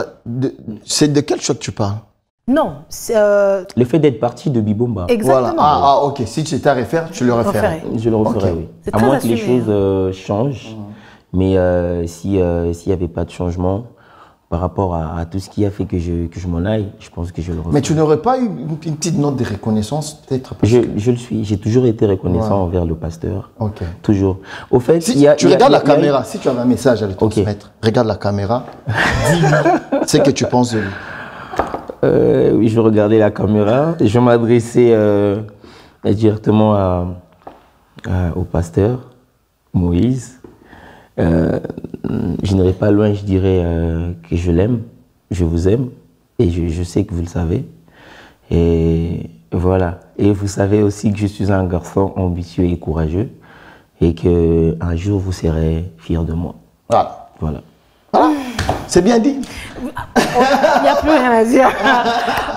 c'est de quel choix que tu parles? Non, le fait d'être parti de Bibomba. Exactement. Voilà. Ok, si tu étais à refaire, tu le referais. Je le referais, oui. À moins que les choses changent. Mais s'il n'y avait pas de changement par rapport à tout ce qui a fait que je m'en aille, je pense que je le referais. Mais tu n'aurais pas eu une petite note de reconnaissance, peut-être? Je le suis. J'ai toujours été reconnaissant envers le pasteur. Ok. Toujours. Au fait, si tu regardes la caméra, si tu avais un message à lui transmettre, regarde la caméra, dis-lui ce que tu penses de lui. Oui, je regardais la caméra. Je m'adressais directement au pasteur Moïse. Je n'irai pas loin, je dirais que je l'aime, je vous aime, et je sais que vous le savez. Et voilà. Et vous savez aussi que je suis un garçon ambitieux et courageux, et qu'un jour vous serez fiers de moi. Voilà. Voilà. Voilà. C'est bien dit. Il n'y a plus rien à dire.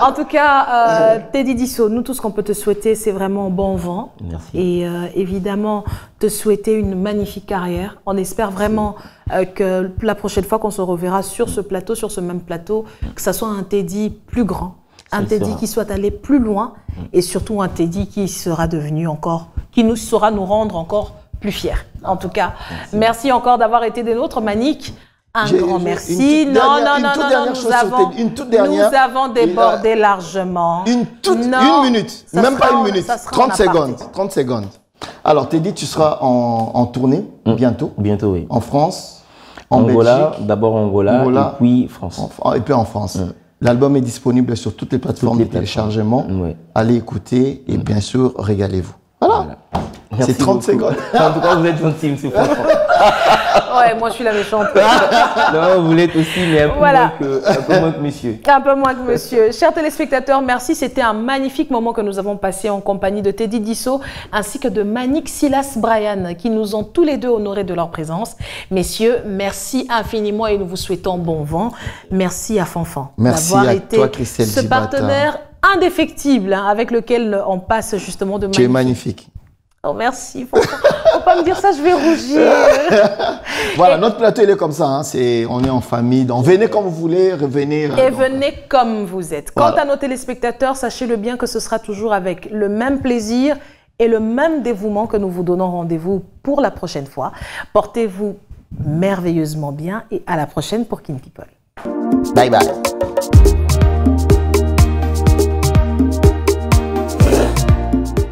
En tout cas, Teddy Disso, nous, tout ce qu'on peut te souhaiter, c'est vraiment bon vent. Merci. Et évidemment, te souhaiter une magnifique carrière. On espère vraiment que la prochaine fois qu'on se reverra sur ce plateau, sur ce même plateau, que ça soit un Teddy plus grand, un Teddy qui soit allé plus loin, et surtout un Teddy qui sera devenu encore, qui nous saura nous rendre encore plus fiers. En tout cas, merci encore d'avoir été des nôtres, Manick. Un grand merci. Nous avons débordé largement. Une minute, même pas une minute, 30 secondes. 30 secondes. Alors, Teddy, tu seras en tournée bientôt. Bientôt, oui. En France, en Angola, Belgique. d'abord Angola, et puis France. Et puis en France. L'album est disponible sur toutes les plateformes de téléchargement. Allez écouter et bien sûr, régalez-vous. Voilà. C'est 30 secondes. En tout cas, vous êtes gentil, monsieur François. Ouais, moi je suis la méchante. Non, vous l'êtes aussi, mais un peu moins que monsieur. Un peu moins que monsieur. Chers téléspectateurs, merci. C'était un magnifique moment que nous avons passé en compagnie de Teddy Disso ainsi que de Manick Silas Bryan qui nous ont tous les deux honorés de leur présence. Messieurs, merci infiniment et nous vous souhaitons bon vent. Merci à Fanfan d'avoir été toi, Christelle ce partenaire indéfectible avec lequel on passe justement de magnifiques. Tu es magnifique. Oh, merci. Faut pas me dire ça, je vais rougir. Voilà, notre plateau, il est comme ça. Hein, on est en famille. Donc, venez comme vous voulez, revenez. Et venez comme vous êtes. Quant à nos téléspectateurs, sachez-le bien que ce sera toujours avec le même plaisir et le même dévouement que nous vous donnons rendez-vous pour la prochaine fois. Portez-vous merveilleusement bien et à la prochaine pour Kin People. Bye bye.